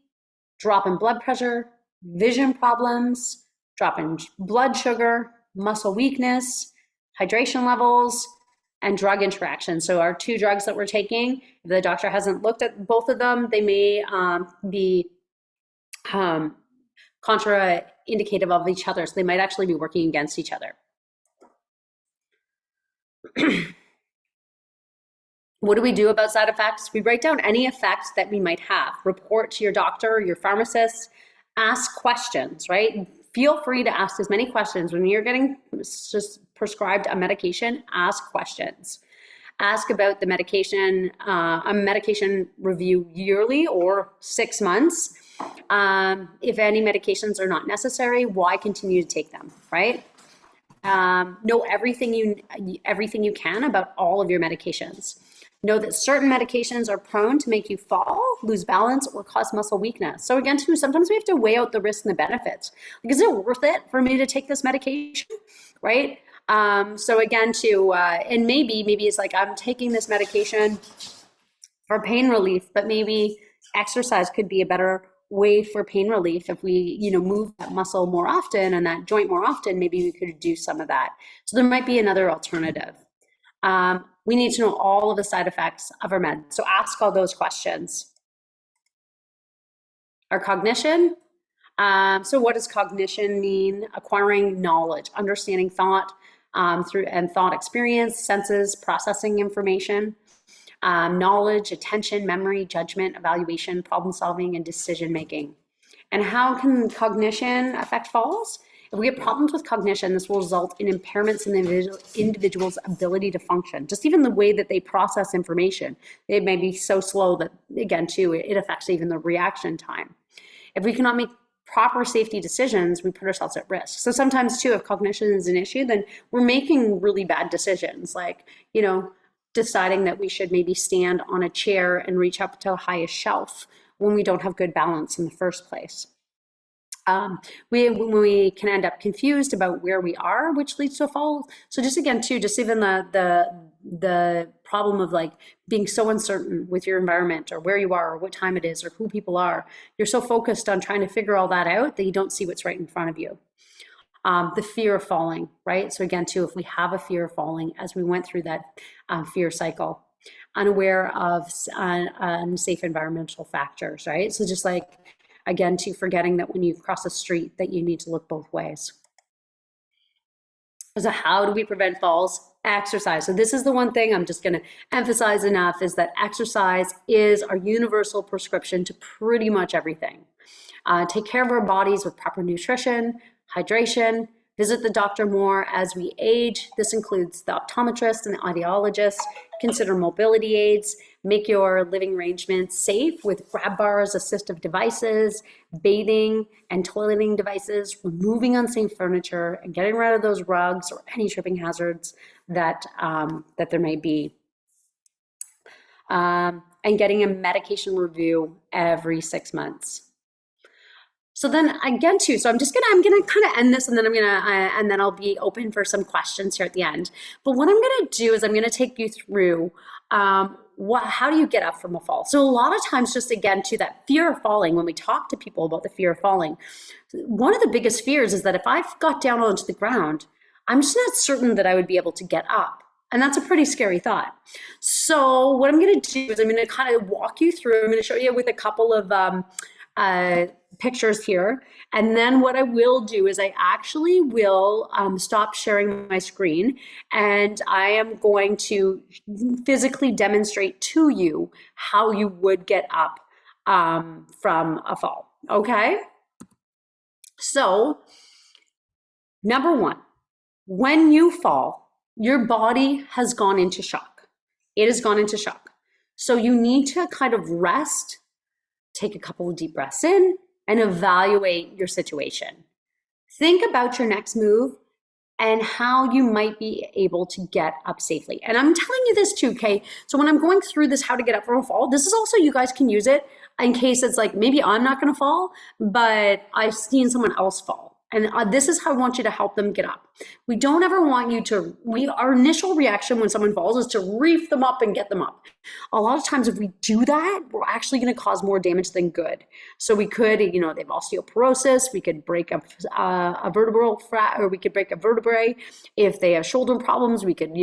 drop in blood pressure, vision problems, drop in blood sugar, muscle weakness, hydration levels, and drug interaction. So our two drugs that we're taking, if the doctor hasn't looked at both of them, they may be contraindicative of each other. So they might actually be working against each other. What do we do about side effects? We write down any effects that we might have. Report to your doctor or your pharmacist. Ask questions, right? Feel free to ask as many questions. When you're getting just prescribed a medication, ask questions. Ask about the medication, a medication review yearly or 6 months. If any medications are not necessary, why continue to take them, right? Know everything you can about all of your medications. Know that certain medications are prone to make you fall, lose balance, or cause muscle weakness. So again, too, sometimes we have to weigh out the risks and the benefits. Like, is it worth it for me to take this medication, right? So again, too, and maybe it's like I'm taking this medication for pain relief, but maybe exercise could be a better way for pain relief. If we, move that muscle more often and that joint more often, maybe we could do some of that. So there might be another alternative. We need to know all of the side effects of our meds. So ask all those questions. Our cognition. So what does cognition mean? Acquiring knowledge, understanding thought through thought experience, senses, processing information, knowledge, attention, memory, judgment, evaluation, problem solving, and decision making. And how can cognition affect falls? If we have problems with cognition, this will result in impairments in the individual's ability to function. Just even the way that they process information, it may be so slow that, again, too, it affects even the reaction time. If we cannot make proper safety decisions, we put ourselves at risk. So sometimes, too, if cognition is an issue, then we're making really bad decisions, like, deciding that we should maybe stand on a chair and reach up to the highest shelf when we don't have good balance in the first place. We can end up confused about where we are, which leads to a fall. So just again, too, just even the problem of like being so uncertain with your environment or where you are or what time it is or who people are, you're so focused on trying to figure all that out that you don't see what's right in front of you. The fear of falling, right? So again, too, if we have a fear of falling, as we went through that fear cycle, unaware of unsafe environmental factors, right? So just like, again, too, forgetting that when you cross a street that you need to look both ways. So how do we prevent falls? Exercise. So this is the one thing I'm just going to emphasize enough, is that exercise is our universal prescription to pretty much everything. Take care of our bodies with proper nutrition, hydration, visit the doctor more as we age. This includes the optometrist and the audiologist. Consider mobility aids. Make your living arrangements safe with grab bars, assistive devices, bathing and toileting devices, removing unsafe furniture, and getting rid of those rugs or any tripping hazards that there may be. And getting a medication review every 6 months. So then again too, so I'm gonna kind of end this, and then and then I'll be open for some questions here at the end. But what I'm gonna do is I'm gonna take you through how do you get up from a fall? So a lot of times, just again to that fear of falling, when we talk to people about the fear of falling, one of the biggest fears is that if I've got down onto the ground, I'm just not certain that I would be able to get up. And that's a pretty scary thought. So what I'm gonna do is I'm gonna kind of walk you through, I'm gonna show you with a couple of pictures here. And then what I will do is I actually will stop sharing my screen, and I am going to physically demonstrate to you how you would get up from a fall, okay? So, number one, when you fall, your body has gone into shock. It has gone into shock. So you need to kind of rest, take a couple of deep breaths in, and evaluate your situation. Think about your next move and how you might be able to get up safely. And I'm telling you this too, okay? So when I'm going through this, how to get up from a fall, this is also, you guys can use it in case it's like, maybe I'm not gonna fall, but I've seen someone else fall. And this is how I want you to help them get up. We don't ever want you to, our initial reaction when someone falls is to reef them up and get them up. A lot of times if we do that, we're actually gonna cause more damage than good. So we could, they have osteoporosis, we could break up a vertebral or we could break a vertebrae. If they have shoulder problems, we could,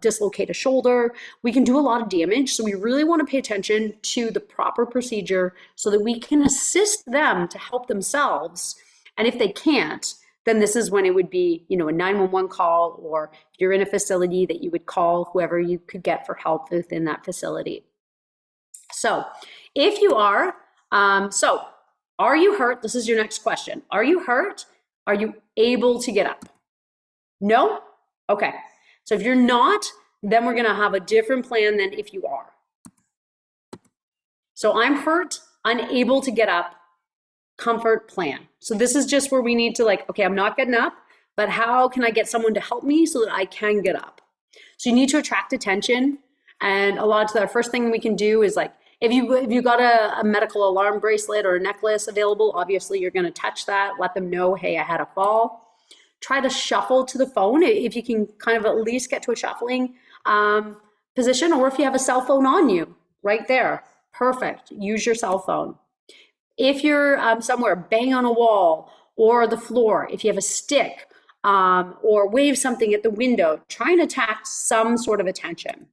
dislocate a shoulder. We can do a lot of damage. So we really wanna pay attention to the proper procedure so that we can assist them to help themselves. And if they can't, then this is when it would be, a 911 call, or if you're in a facility that you would call whoever you could get for help within that facility. So if you are, are you hurt? This is your next question. Are you hurt? Are you able to get up? No? Okay. So if you're not, then we're gonna have a different plan than if you are. So I'm hurt, unable to get up, comfort plan. So this is just where we need to okay, I'm not getting up, but how can I get someone to help me so that I can get up? So you need to attract attention. And a lot of the first thing we can do is if you got a medical alarm bracelet or a necklace available, obviously you're going to touch that, let them know, hey, I had a fall. Try to shuffle to the phone if you can kind of at least get to a shuffling position, or if you have a cell phone on you right there, perfect. Use your cell phone. If you're somewhere, bang on a wall or the floor. If you have a stick or wave something at the window, try and attract some sort of attention.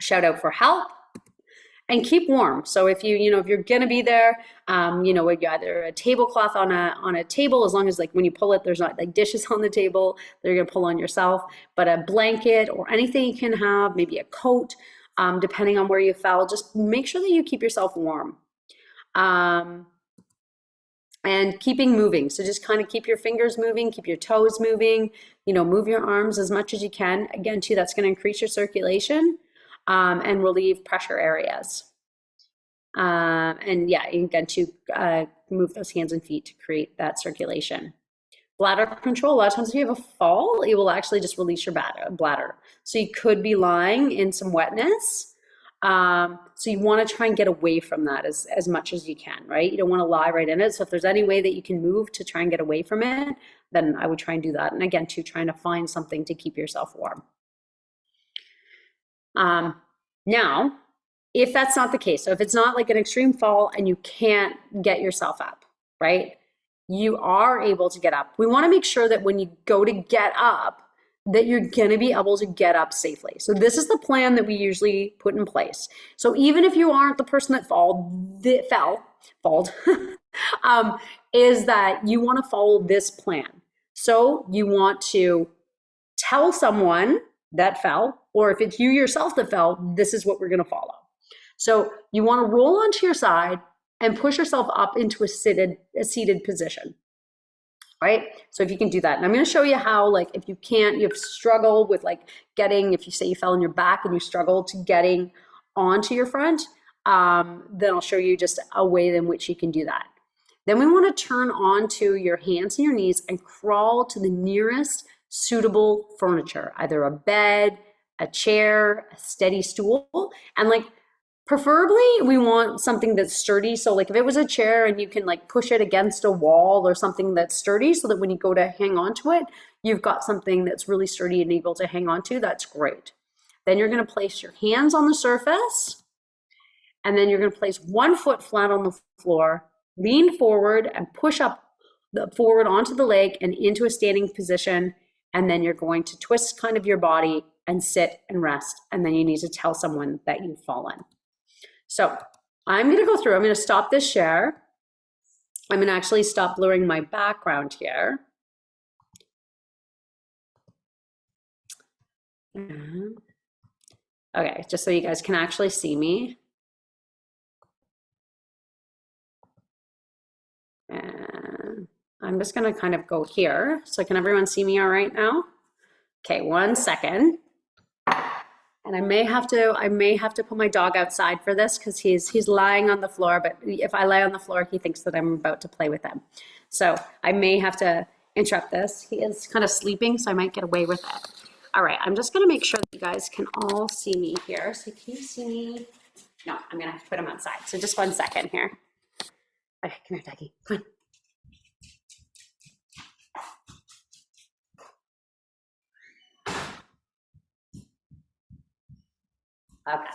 Shout out for help and keep warm. So if if you're gonna be there, either a tablecloth on a table, as long as when you pull it, there's not dishes on the table that you're gonna pull on yourself, but a blanket or anything you can have, maybe a coat, depending on where you fell. Just make sure that you keep yourself warm. And keeping moving. So just kind of keep your fingers moving, keep your toes moving, move your arms as much as you can. Again, too, that's going to increase your circulation and relieve pressure areas. And yeah, again, to move those hands and feet to create that circulation. Bladder control, a lot of times if you have a fall, it will actually just release your bladder. So you could be lying in some wetness. So you want to try and get away from that as much as you can, right? You don't want to lie right in it. So if there's any way that you can move to try and get away from it, then I would try and do that. And again, too, trying to find something to keep yourself warm. Now, if that's not the case, so if it's not an extreme fall and you can't get yourself up, right? You are able to get up. We want to make sure that when you go to get up, that you're going to be able to get up safely. So this is the plan that we usually put in place. So even if you aren't the person that fell, is that you want to follow this plan. So you want to tell someone that fell, or if it's you yourself that fell, this is what we're going to follow. So you want to roll onto your side and push yourself up into a seated position. Right? So if you can do that, and I'm going to show you how, if you can't, you have struggled with if you say you fell on your back and you struggle to getting onto your front, then I'll show you just a way in which you can do that. Then we want to turn onto your hands and your knees and crawl to the nearest suitable furniture, either a bed, a chair, a steady stool, and Preferably, we want something that's sturdy. So like if it was a chair and you can like push it against a wall or something that's sturdy so that when you go to hang on to it, you've got something that's really sturdy and able to hang on to, that's great. Then you're going to place your hands on the surface, and then you're going to place one foot flat on the floor, lean forward and push up forward onto the leg and into a standing position. And then you're going to twist kind of your body and sit and rest. And then you need to tell someone that you've fallen. So I'm going to go through, I'm going to stop this share. I'm going to actually stop blurring my background here. Okay, just so you guys can actually see me. And I'm just going to kind of go here. So can everyone see me all right now? Okay, 1 second. And I may have to put my dog outside for this because he's lying on the floor, but if I lay on the floor, he thinks that I'm about to play with him. So I may have to interrupt this. He is kind of sleeping, so I might get away with it. All right, I'm just gonna make sure that you guys can all see me here. So can you see me? No, I'm gonna have to put him outside. So just 1 second here. Okay, come here, Ducky, come on. Okay,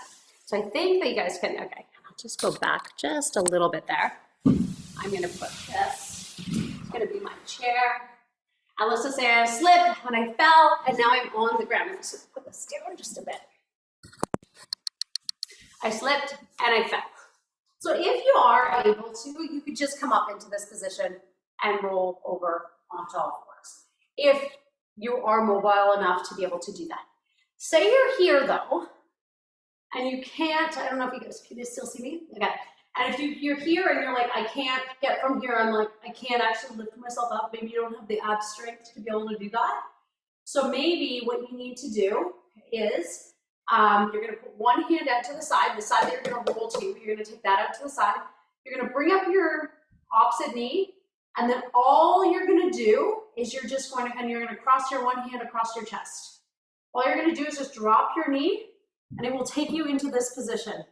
so I think that you guys can, okay, I'll just go back just a little bit there. I'm gonna put this, it's gonna be my chair. And let's just say I slipped and I fell and now I'm on the ground. I'm just gonna put this down just a bit. I slipped and I fell. So if you are able to, you could just come up into this position and roll over onto all fours. If you are mobile enough to be able to do that. Say you're here though, and you can't, I don't know if you guys can still see me? Okay. And if you're here and you're like, I can't get from here, I'm like, I can't actually lift myself up. Maybe you don't have the ab strength to be able to do that. So maybe what you need to do is, you're gonna put one hand out to the side that you're gonna roll to, you're gonna take that out to the side. You're gonna bring up your opposite knee, and then all you're gonna do is you're gonna cross your one hand across your chest. All you're gonna do is just drop your knee, and it will take you into this position.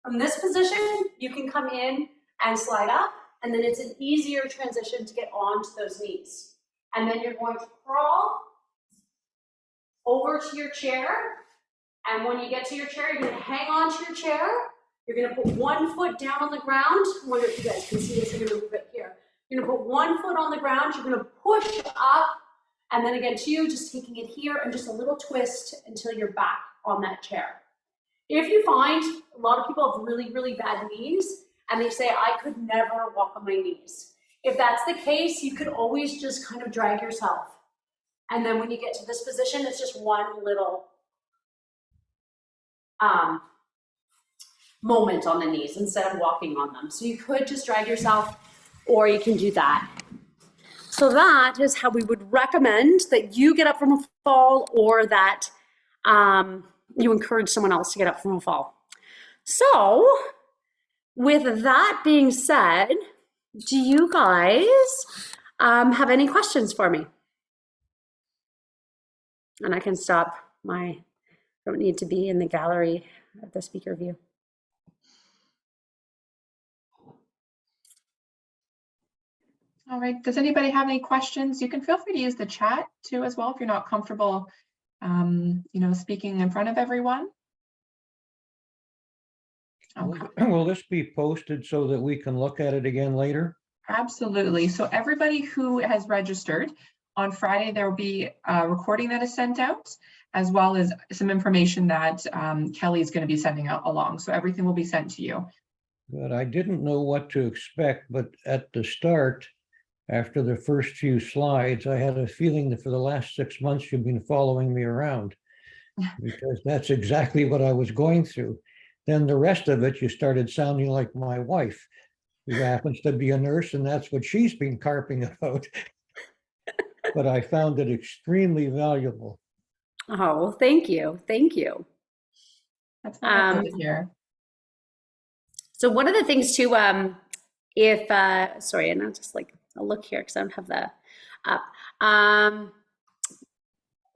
From this position, you can come in and slide up, and then it's an easier transition to get onto those knees. And then you're going to crawl over to your chair, and when you get to your chair, you're going to hang on to your chair. You're going to put 1 foot down on the ground. I wonder if you guys can see this. I'm going to move it here. You're going to put 1 foot on the ground. You're going to push up, and then again, two, just taking it here and just a little twist until you're back on that chair. If you find a lot of people have really, really bad knees and they say, I could never walk on my knees. If that's the case, you could always just kind of drag yourself. And then when you get to this position, it's just one little moment on the knees instead of walking on them. So you could just drag yourself, or you can do that. So that is how we would recommend that you get up from a fall, or that you encourage someone else to get up from a fall. So with that being said, do you guys have any questions for me? And I can stop I don't need to be in the gallery at the speaker view. All right, does anybody have any questions? You can feel free to use the chat too as well if you're not comfortable speaking in front of everyone. Okay. Will this be posted so that we can look at it again later? Absolutely. So everybody who has registered, on Friday, there will be a recording that is sent out, as well as some information that Kelly is going to be sending out along. So everything will be sent to you. But I didn't know what to expect, but at the start, after the first few slides, I had a feeling that for the last 6 months, you've been following me around, because that's exactly what I was going through. Then the rest of it, you started sounding like my wife, who happens to be a nurse, and that's what she's been carping about. But I found it extremely valuable. Oh, thank you. Thank you. That's wonderful to hear. So one of the things too, sorry, and I'll just like, I'll look here because I don't have the up.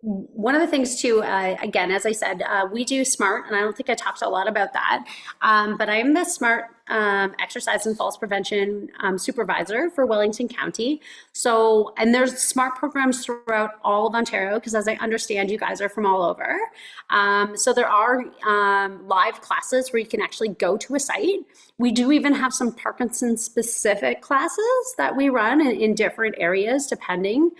One of the things too, again, as I said, we do SMART, and I don't think I talked a lot about that, but I am the SMART exercise and falls prevention supervisor for Wellington County. So, and there's SMART programs throughout all of Ontario, because as I understand, you guys are from all over. So there are live classes where you can actually go to a site. We do even have some Parkinson's specific classes that we run in different areas, depending.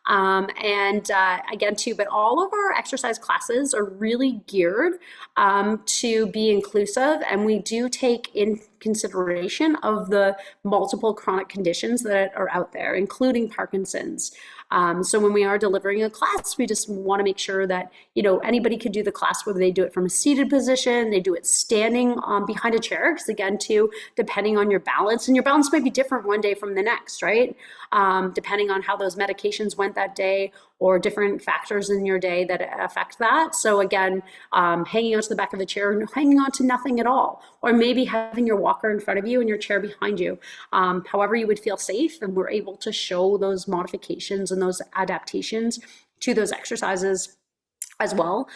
Again too, but all of our exercise classes are really geared to be inclusive, and we do take in consideration of the multiple chronic conditions that are out there, including Parkinson's. So when we are delivering a class, we just want to make sure that, you know, anybody could do the class, whether they do it from a seated position, they do it standing behind a chair, because again too, depending on your balance, and your balance might be different one day from the next, right? Depending on how those medications went that day, or different factors in your day that affect that. So again, hanging onto the back of the chair and hanging on to nothing at all, or maybe having your walker in front of you and your chair behind you. However you would feel safe, and we're able to show those modifications and those adaptations to those exercises as well.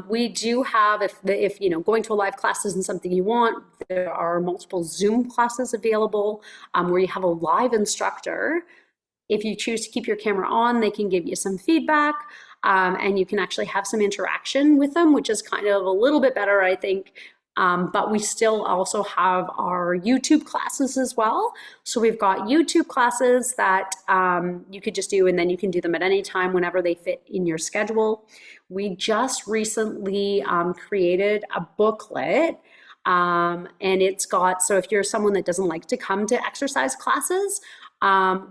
We do have, if you know, going to a live class isn't something you want, there are multiple Zoom classes available where you have a live instructor. If you choose to keep your camera on, they can give you some feedback, and you can actually have some interaction with them, which is kind of a little bit better, I think. But we still also have our YouTube classes as well. So we've got YouTube classes that you could just do, and then you can do them at any time whenever they fit in your schedule. We just recently created a booklet, and it's got, so if you're someone that doesn't like to come to exercise classes,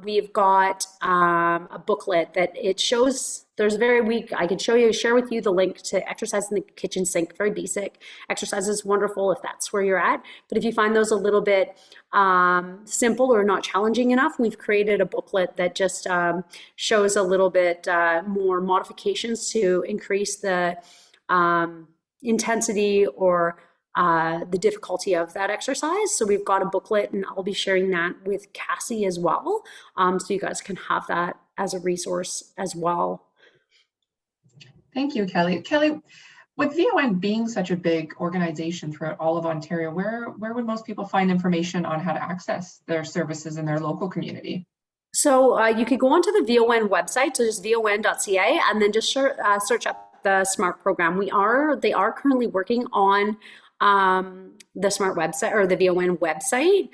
we've got a booklet that it shows, there's very weak, I can show you, share with you the link to exercise in the kitchen sink, very basic. Exercise is wonderful if that's where you're at. But if you find those a little bit simple or not challenging enough, we've created a booklet that just shows a little bit more modifications to increase the intensity or the difficulty of that exercise. So we've got a booklet, and I'll be sharing that with Cassie as well. So you guys can have that as a resource as well. Thank you, Kelly. Kelly, with VON being such a big organization throughout all of Ontario, where would most people find information on how to access their services in their local community? So you could go onto the VON website, so just von.ca, and then just search up the SMART program. They are currently working on the SMART website, or the VON website,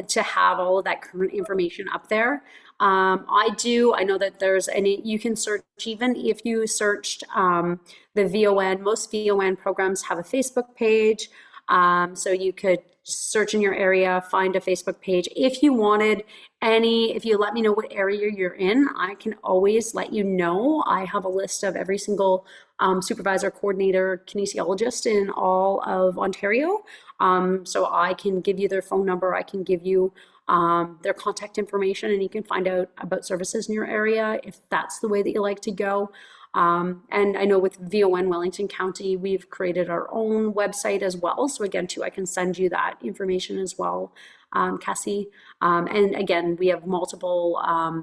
to have all of that current information up there. I know that there's you can search, even if you searched the VON, most VON programs have a Facebook page. So you could search in your area, find a Facebook page. If you wanted if you let me know what area you're in, I can always let you know. I have a list of every single supervisor, coordinator, kinesiologist in all of Ontario. So I can give you their phone number. I can give you their contact information, and you can find out about services in your area if that's the way that you like to go. And I know with VON Wellington County, we've created our own website as well. So again, too, I can send you that information as well, Cassie. And again, we have multiple,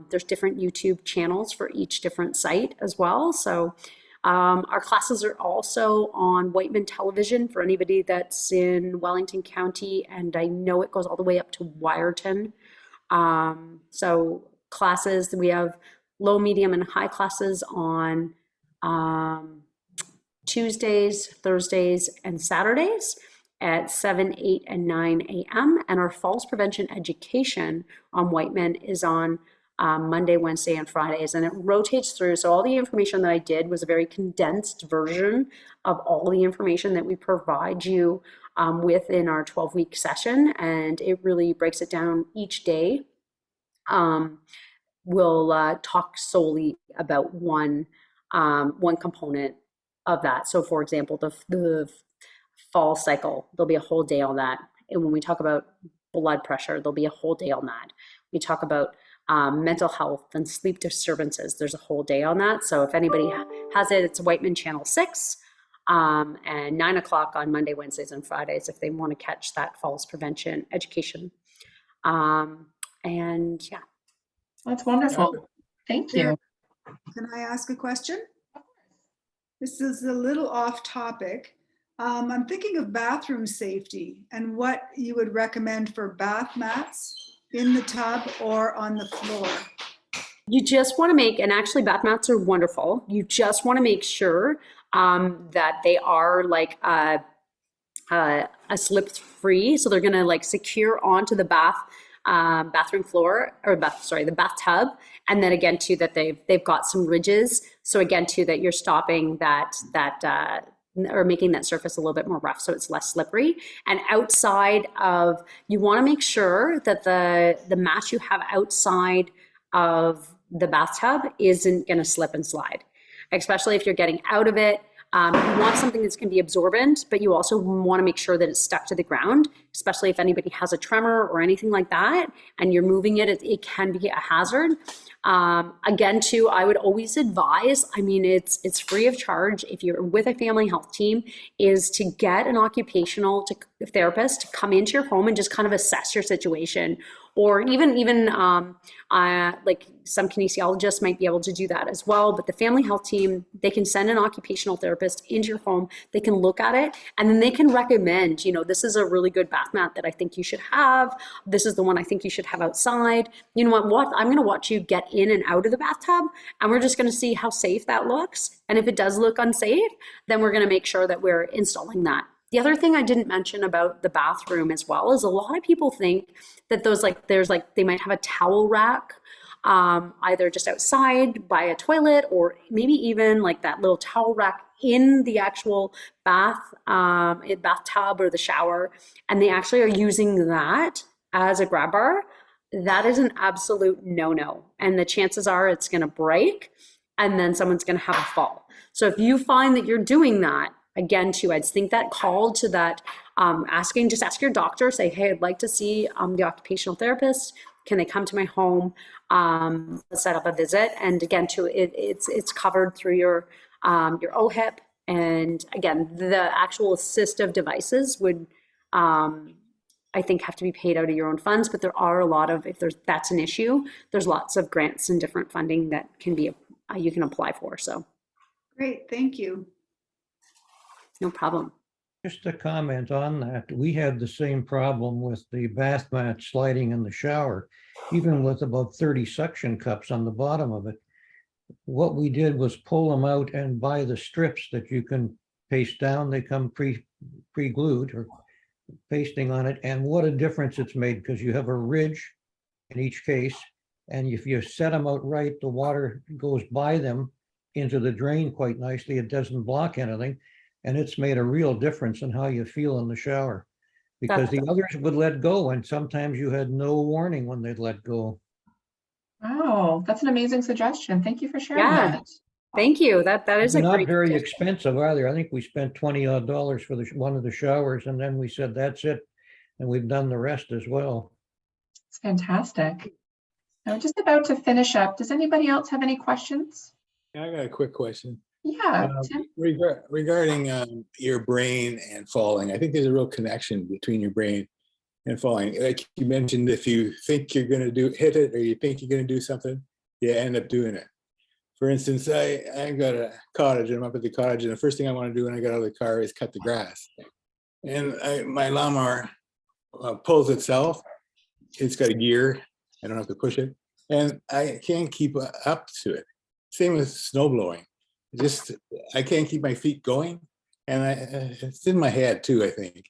there's different YouTube channels for each different site as well. So our classes are also on Whiteman Television for anybody that's in Wellington County, and I know it goes all the way up to Wyerton. So classes, we have low, medium, and high classes on Tuesdays, Thursdays, and Saturdays at 7, 8, and 9 a.m. And our falls prevention education on Whiteman is on Monday, Wednesday, and Fridays, and it rotates through. So all the information that I did was a very condensed version of all the information that we provide you within our 12-week session, and it really breaks it down each day. We'll talk solely about one component of that. So for example, the fall cycle, there'll be a whole day on that. And when we talk about blood pressure, there'll be a whole day on that. We talk about mental health and sleep disturbances. There's a whole day on that. So if anybody has it, it's Whiteman Channel 6 and 9 o'clock on Monday, Wednesdays, and Fridays if they want to catch that falls prevention education. And yeah. That's wonderful. Thank you. Can I ask a question? This is a little off topic. I'm thinking of bathroom safety and what you would recommend for bath mats in the tub or on the floor. You just want to make, and actually bath mats are wonderful. You just want to make sure that they are like a slip free. So they're going to like secure onto the bathroom floor, or the bathtub. And then again too, that they've got some ridges. So again too, that you're stopping that or making that surface a little bit more rough so it's less slippery. And outside of, you want to make sure that the mat you have outside of the bathtub isn't going to slip and slide, especially if you're getting out of it. You want something that's going to be absorbent, but you also want to make sure that it's stuck to the ground, especially if anybody has a tremor or anything like that, and you're moving it, it can be a hazard. Again, too, I would always advise, I mean, it's free of charge if you're with a family health team, is to get an occupational therapist to come into your home and just kind of assess your situation. Or even like some kinesiologists might be able to do that as well. But the family health team, they can send an occupational therapist into your home. They can look at it and then they can recommend, you know, this is a really good bath mat that I think you should have. This is the one I think you should have outside. You know what? I'm going to watch you get in and out of the bathtub, and we're just going to see how safe that looks. And if it does look unsafe, then we're going to make sure that we're installing that. The other thing I didn't mention about the bathroom as well is a lot of people think that they might have a towel rack either just outside by a toilet, or maybe even like that little towel rack in the actual bathtub or the shower, and they actually are using that as a grab bar. That is an absolute no-no, and the chances are it's going to break and then someone's going to have a fall. So if you find that you're doing that, again, too, I'd think that call to that, ask your doctor, say, hey, I'd like to see the occupational therapist. Can they come to my home, set up a visit? And again, too, it's covered through your OHIP. And again, the actual assistive devices would, I think, have to be paid out of your own funds. But there are a lot of, if that's an issue, there's lots of grants and different funding that can be you can apply for. So Great, thank you. no problem. Just a comment on that. We had the same problem with the bath mat sliding in the shower, even with about 30 suction cups on the bottom of it. What we did was pull them out and buy the strips that you can paste down. They come pre-glued or pasting on it. And what a difference it's made, because you have a ridge in each case. And if you set them out right, the water goes by them into the drain quite nicely. It doesn't block anything. And it's made a real difference in how you feel in the shower, because the others would let go, and sometimes you had no warning when they'd let go. Wow, that's an amazing suggestion. Thank you for sharing Yeah. that. Thank you. That is a Not great very suggestion. expensive either. I think we spent $20 for one of the showers, and then we said, that's it. And we've done the rest as well. It's fantastic. Now, we're just about to finish up. Does anybody else have any questions? I got a quick question. Yeah, Tim? Regarding your brain and falling, I think there's a real connection between your brain and falling. Like you mentioned, if you think you're going to hit it, or you think you're going to do something, you end up doing it. For instance, I got a cottage, and I'm up at the cottage, and the first thing I want to do when I get out of the car is cut the grass. And my lawnmower pulls itself. It's got a gear. I don't have to push it. And I can't keep up to it. Same with snow blowing. I can't keep my feet going, and it's in my head too, I think.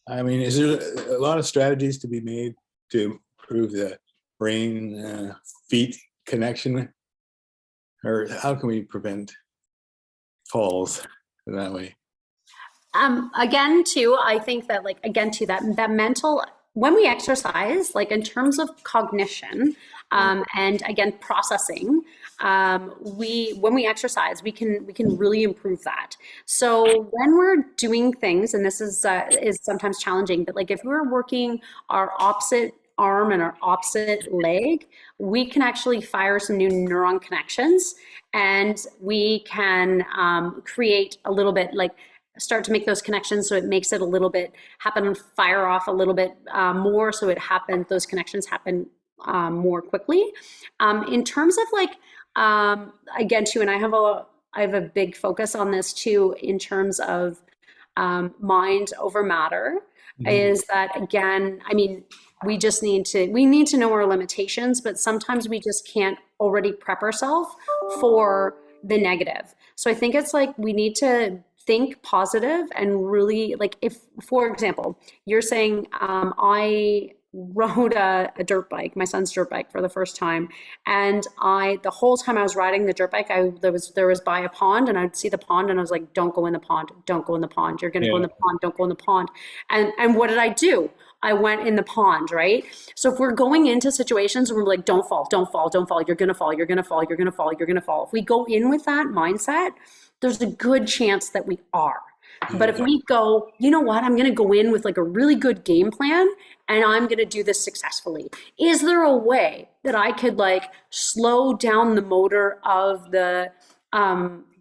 I mean, is there a lot of strategies to be made to improve the brain feet connection, or how can we prevent falls in that way? Again, too, I think that that mental, when we exercise, like in terms of cognition, and again, processing, when we exercise, we can really improve that. So when we're doing things, and this is sometimes challenging, but like if we're working our opposite arm and our opposite leg, we can actually fire some new neuron connections, and we can create a little bit, like start to make those connections, so it makes it a little bit happen, fire off a little bit more, so those connections happen more quickly. In terms of like again too, and I have a big focus on this too in terms of mind over matter, is that again, I mean, we need to know our limitations, but sometimes we just can't already prep ourselves for the negative. So I think it's like we need to think positive and really, like, if, for example, you're saying, I rode a dirt bike, my son's dirt bike, for the first time, and the whole time I was riding the dirt bike, there was by a pond, and I'd see the pond, and I was like, don't go in the pond, don't go in the pond, you're gonna go in the pond, don't go in the pond. And what did I do? I went in the pond, right? So if we're going into situations where we're like, don't fall, don't fall, don't fall, you're gonna fall, you're gonna fall, you're gonna fall, you're gonna fall. If we go in with that mindset, there's a good chance that we are. But if we go, you know what, I'm going to go in with like a really good game plan and I'm going to do this successfully. Is there a way that I could like slow down the motor of the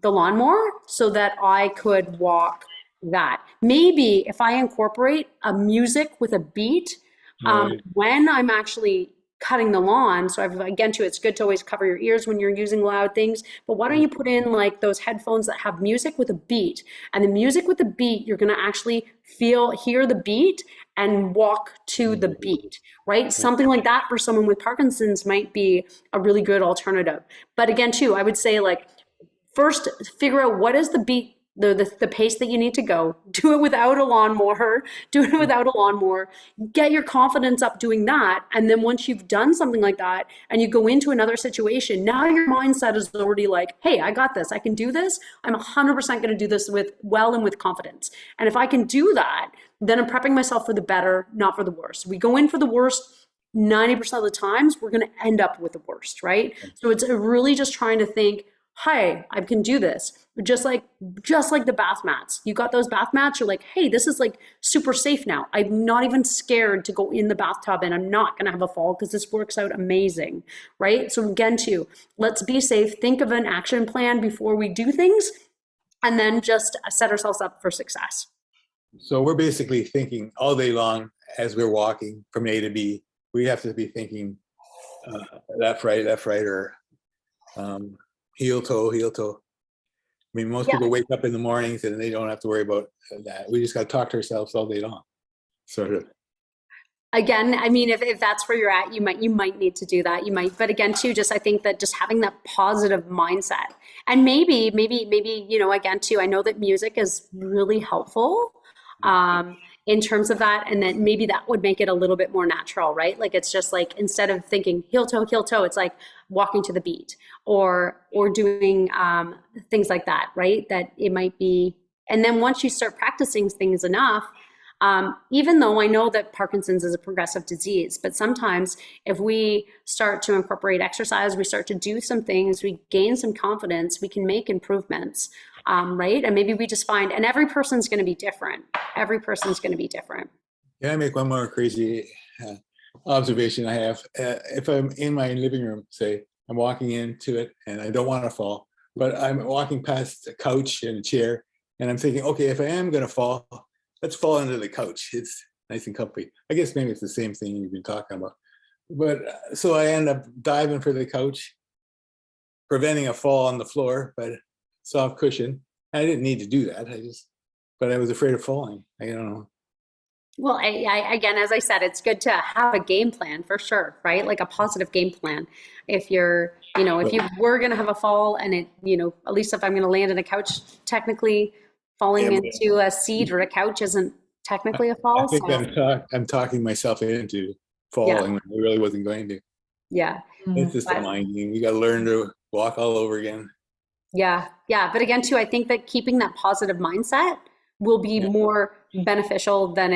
lawnmower so that I could walk that? Maybe if I incorporate a music with a beat, when I'm actually cutting the lawn. So again, too, it's good to always cover your ears when you're using loud things, but why don't you put in like those headphones that have music with a beat, and the music with the beat, you're going to actually hear the beat and walk to the beat, right? Something like that for someone with Parkinson's might be a really good alternative. But again, too, I would say like, first figure out what is the beat, the pace that you need to go. Do it without a lawnmower. Get your confidence up doing that. And then once you've done something like that and you go into another situation, now your mindset is already like, hey, I got this. I can do this. I'm 100% going to do this with confidence. And if I can do that, then I'm prepping myself for the better, not for the worst. We go in for the worst 90% of the times, we're going to end up with the worst, right? So it's really just trying to think, hi, I can do this. Just like the bath mats. You got those bath mats, you're like, hey, this is like super safe now. I'm not even scared to go in the bathtub and I'm not gonna have a fall because this works out amazing, right? So again, too, let's be safe. Think of an action plan before we do things and then just set ourselves up for success. So we're basically thinking all day long as we're walking from A to B. We have to be thinking left, right, or heel, toe. I mean, most people wake up in the mornings and they don't have to worry about that. We just got to talk to ourselves all day long, sort of. Again, I mean, if that's where you're at, you might need to do that. You might, but again, too, just I think that just having that positive mindset, and maybe, you know, again, too, I know that music is really helpful in terms of that, and then maybe that would make it a little bit more natural, right? Like it's just like instead of thinking heel toe, it's like walking to the beat or doing things like that, right? That it might be, and then once you start practicing things enough, even though I know that Parkinson's is a progressive disease, but sometimes if we start to incorporate exercise, we start to do some things, we gain some confidence, we can make improvements, right? And maybe we just find, and every person's going to be different. Can I make one more crazy observation I have? If I'm in my living room, say, I'm walking into it and I don't want to fall, but I'm walking past a couch and a chair and I'm thinking, okay, if I am going to fall, let's fall into the couch. It's nice and comfy. I guess maybe it's the same thing you've been talking about. But so I end up diving for the couch, preventing a fall on the floor, but soft cushion. I didn't need to do that. But I was afraid of falling. I don't know. Well, I again, as I said, it's good to have a game plan for sure, right? Like a positive game plan. If you're, you know, if you were going to have a fall and it, you know, at least if I'm going to land on a couch, technically falling into a seat or a couch isn't technically a fall. I think I'm talking myself into falling when I really wasn't going to. Yeah. It's just a mind game. You got to learn to walk all over again. Yeah. But again, too, I think that keeping that positive mindset will be more beneficial than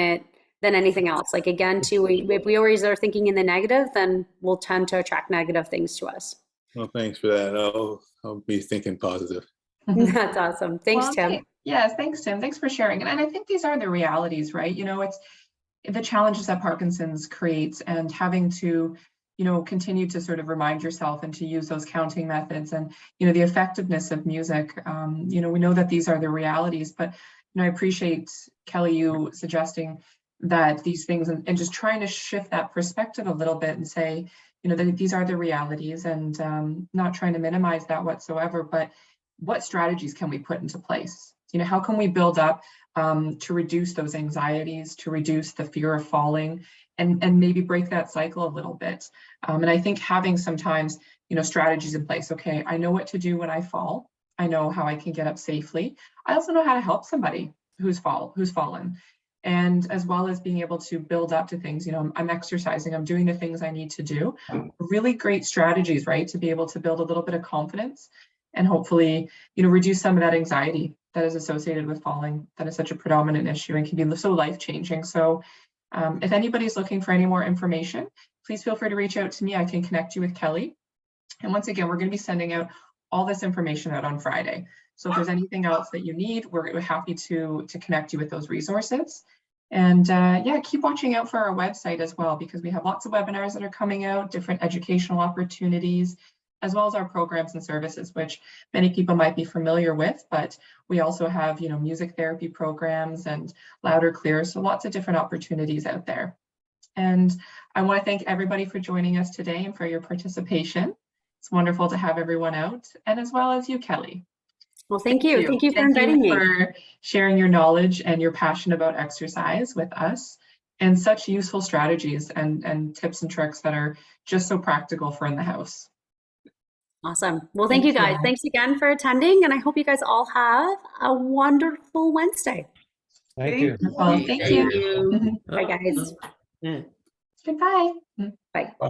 anything else. Like again, too, if we always are thinking in the negative, then we'll tend to attract negative things to us. Well, thanks for that. I'll be thinking positive. That's awesome. Thanks, Tim. Yes, thanks, Tim. Thanks for sharing. And I think these are the realities, right? You know, it's the challenges that Parkinson's creates, and having to, you know, continue to sort of remind yourself and to use those counting methods and, you know, the effectiveness of music. You know, we know that these are the realities, but, you know, I appreciate, Kelly, you suggesting that these things and just trying to shift that perspective a little bit and say, you you know, these are the realities, and not trying to minimize that whatsoever, but what strategies can we put into place? You know, how can we build up to reduce those anxieties, to reduce the fear of falling, and maybe break that cycle a little bit. And I think having sometimes, you know, strategies in place. Okay, I know what to do when I fall. I know how I can get up safely. I also know how to help somebody who's fallen. And as well as being able to build up to things, you know, I'm exercising, I'm doing the things I need to do. Really great strategies, right? To be able to build a little bit of confidence and hopefully, you know, reduce some of that anxiety that is associated with falling, that is such a predominant issue and can be so life-changing. So if anybody's looking for any more information, please feel free to reach out to me. I can connect you with Kelly. And once again, we're going to be sending out all this information out on Friday. So if there's anything else that you need, we're happy to connect you with those resources. And yeah, keep watching out for our website as well, because we have lots of webinars that are coming out, different educational opportunities, as well as our programs and services, which many people might be familiar with, but we also have, you know, music therapy programs and Louder Clear, so lots of different opportunities out there. And I want to thank everybody for joining us today and for your participation. It's wonderful to have everyone out, and as well as you, Kelly. Well, thank you. Thank you for inviting me. For sharing your knowledge and your passion about exercise with us, and such useful strategies and tips and tricks that are just so practical for in the house. Awesome. Well, thank you guys. Thanks again for attending, and I hope you guys all have a wonderful Wednesday. Thank you. Thank you. Bye, guys. Goodbye. Bye.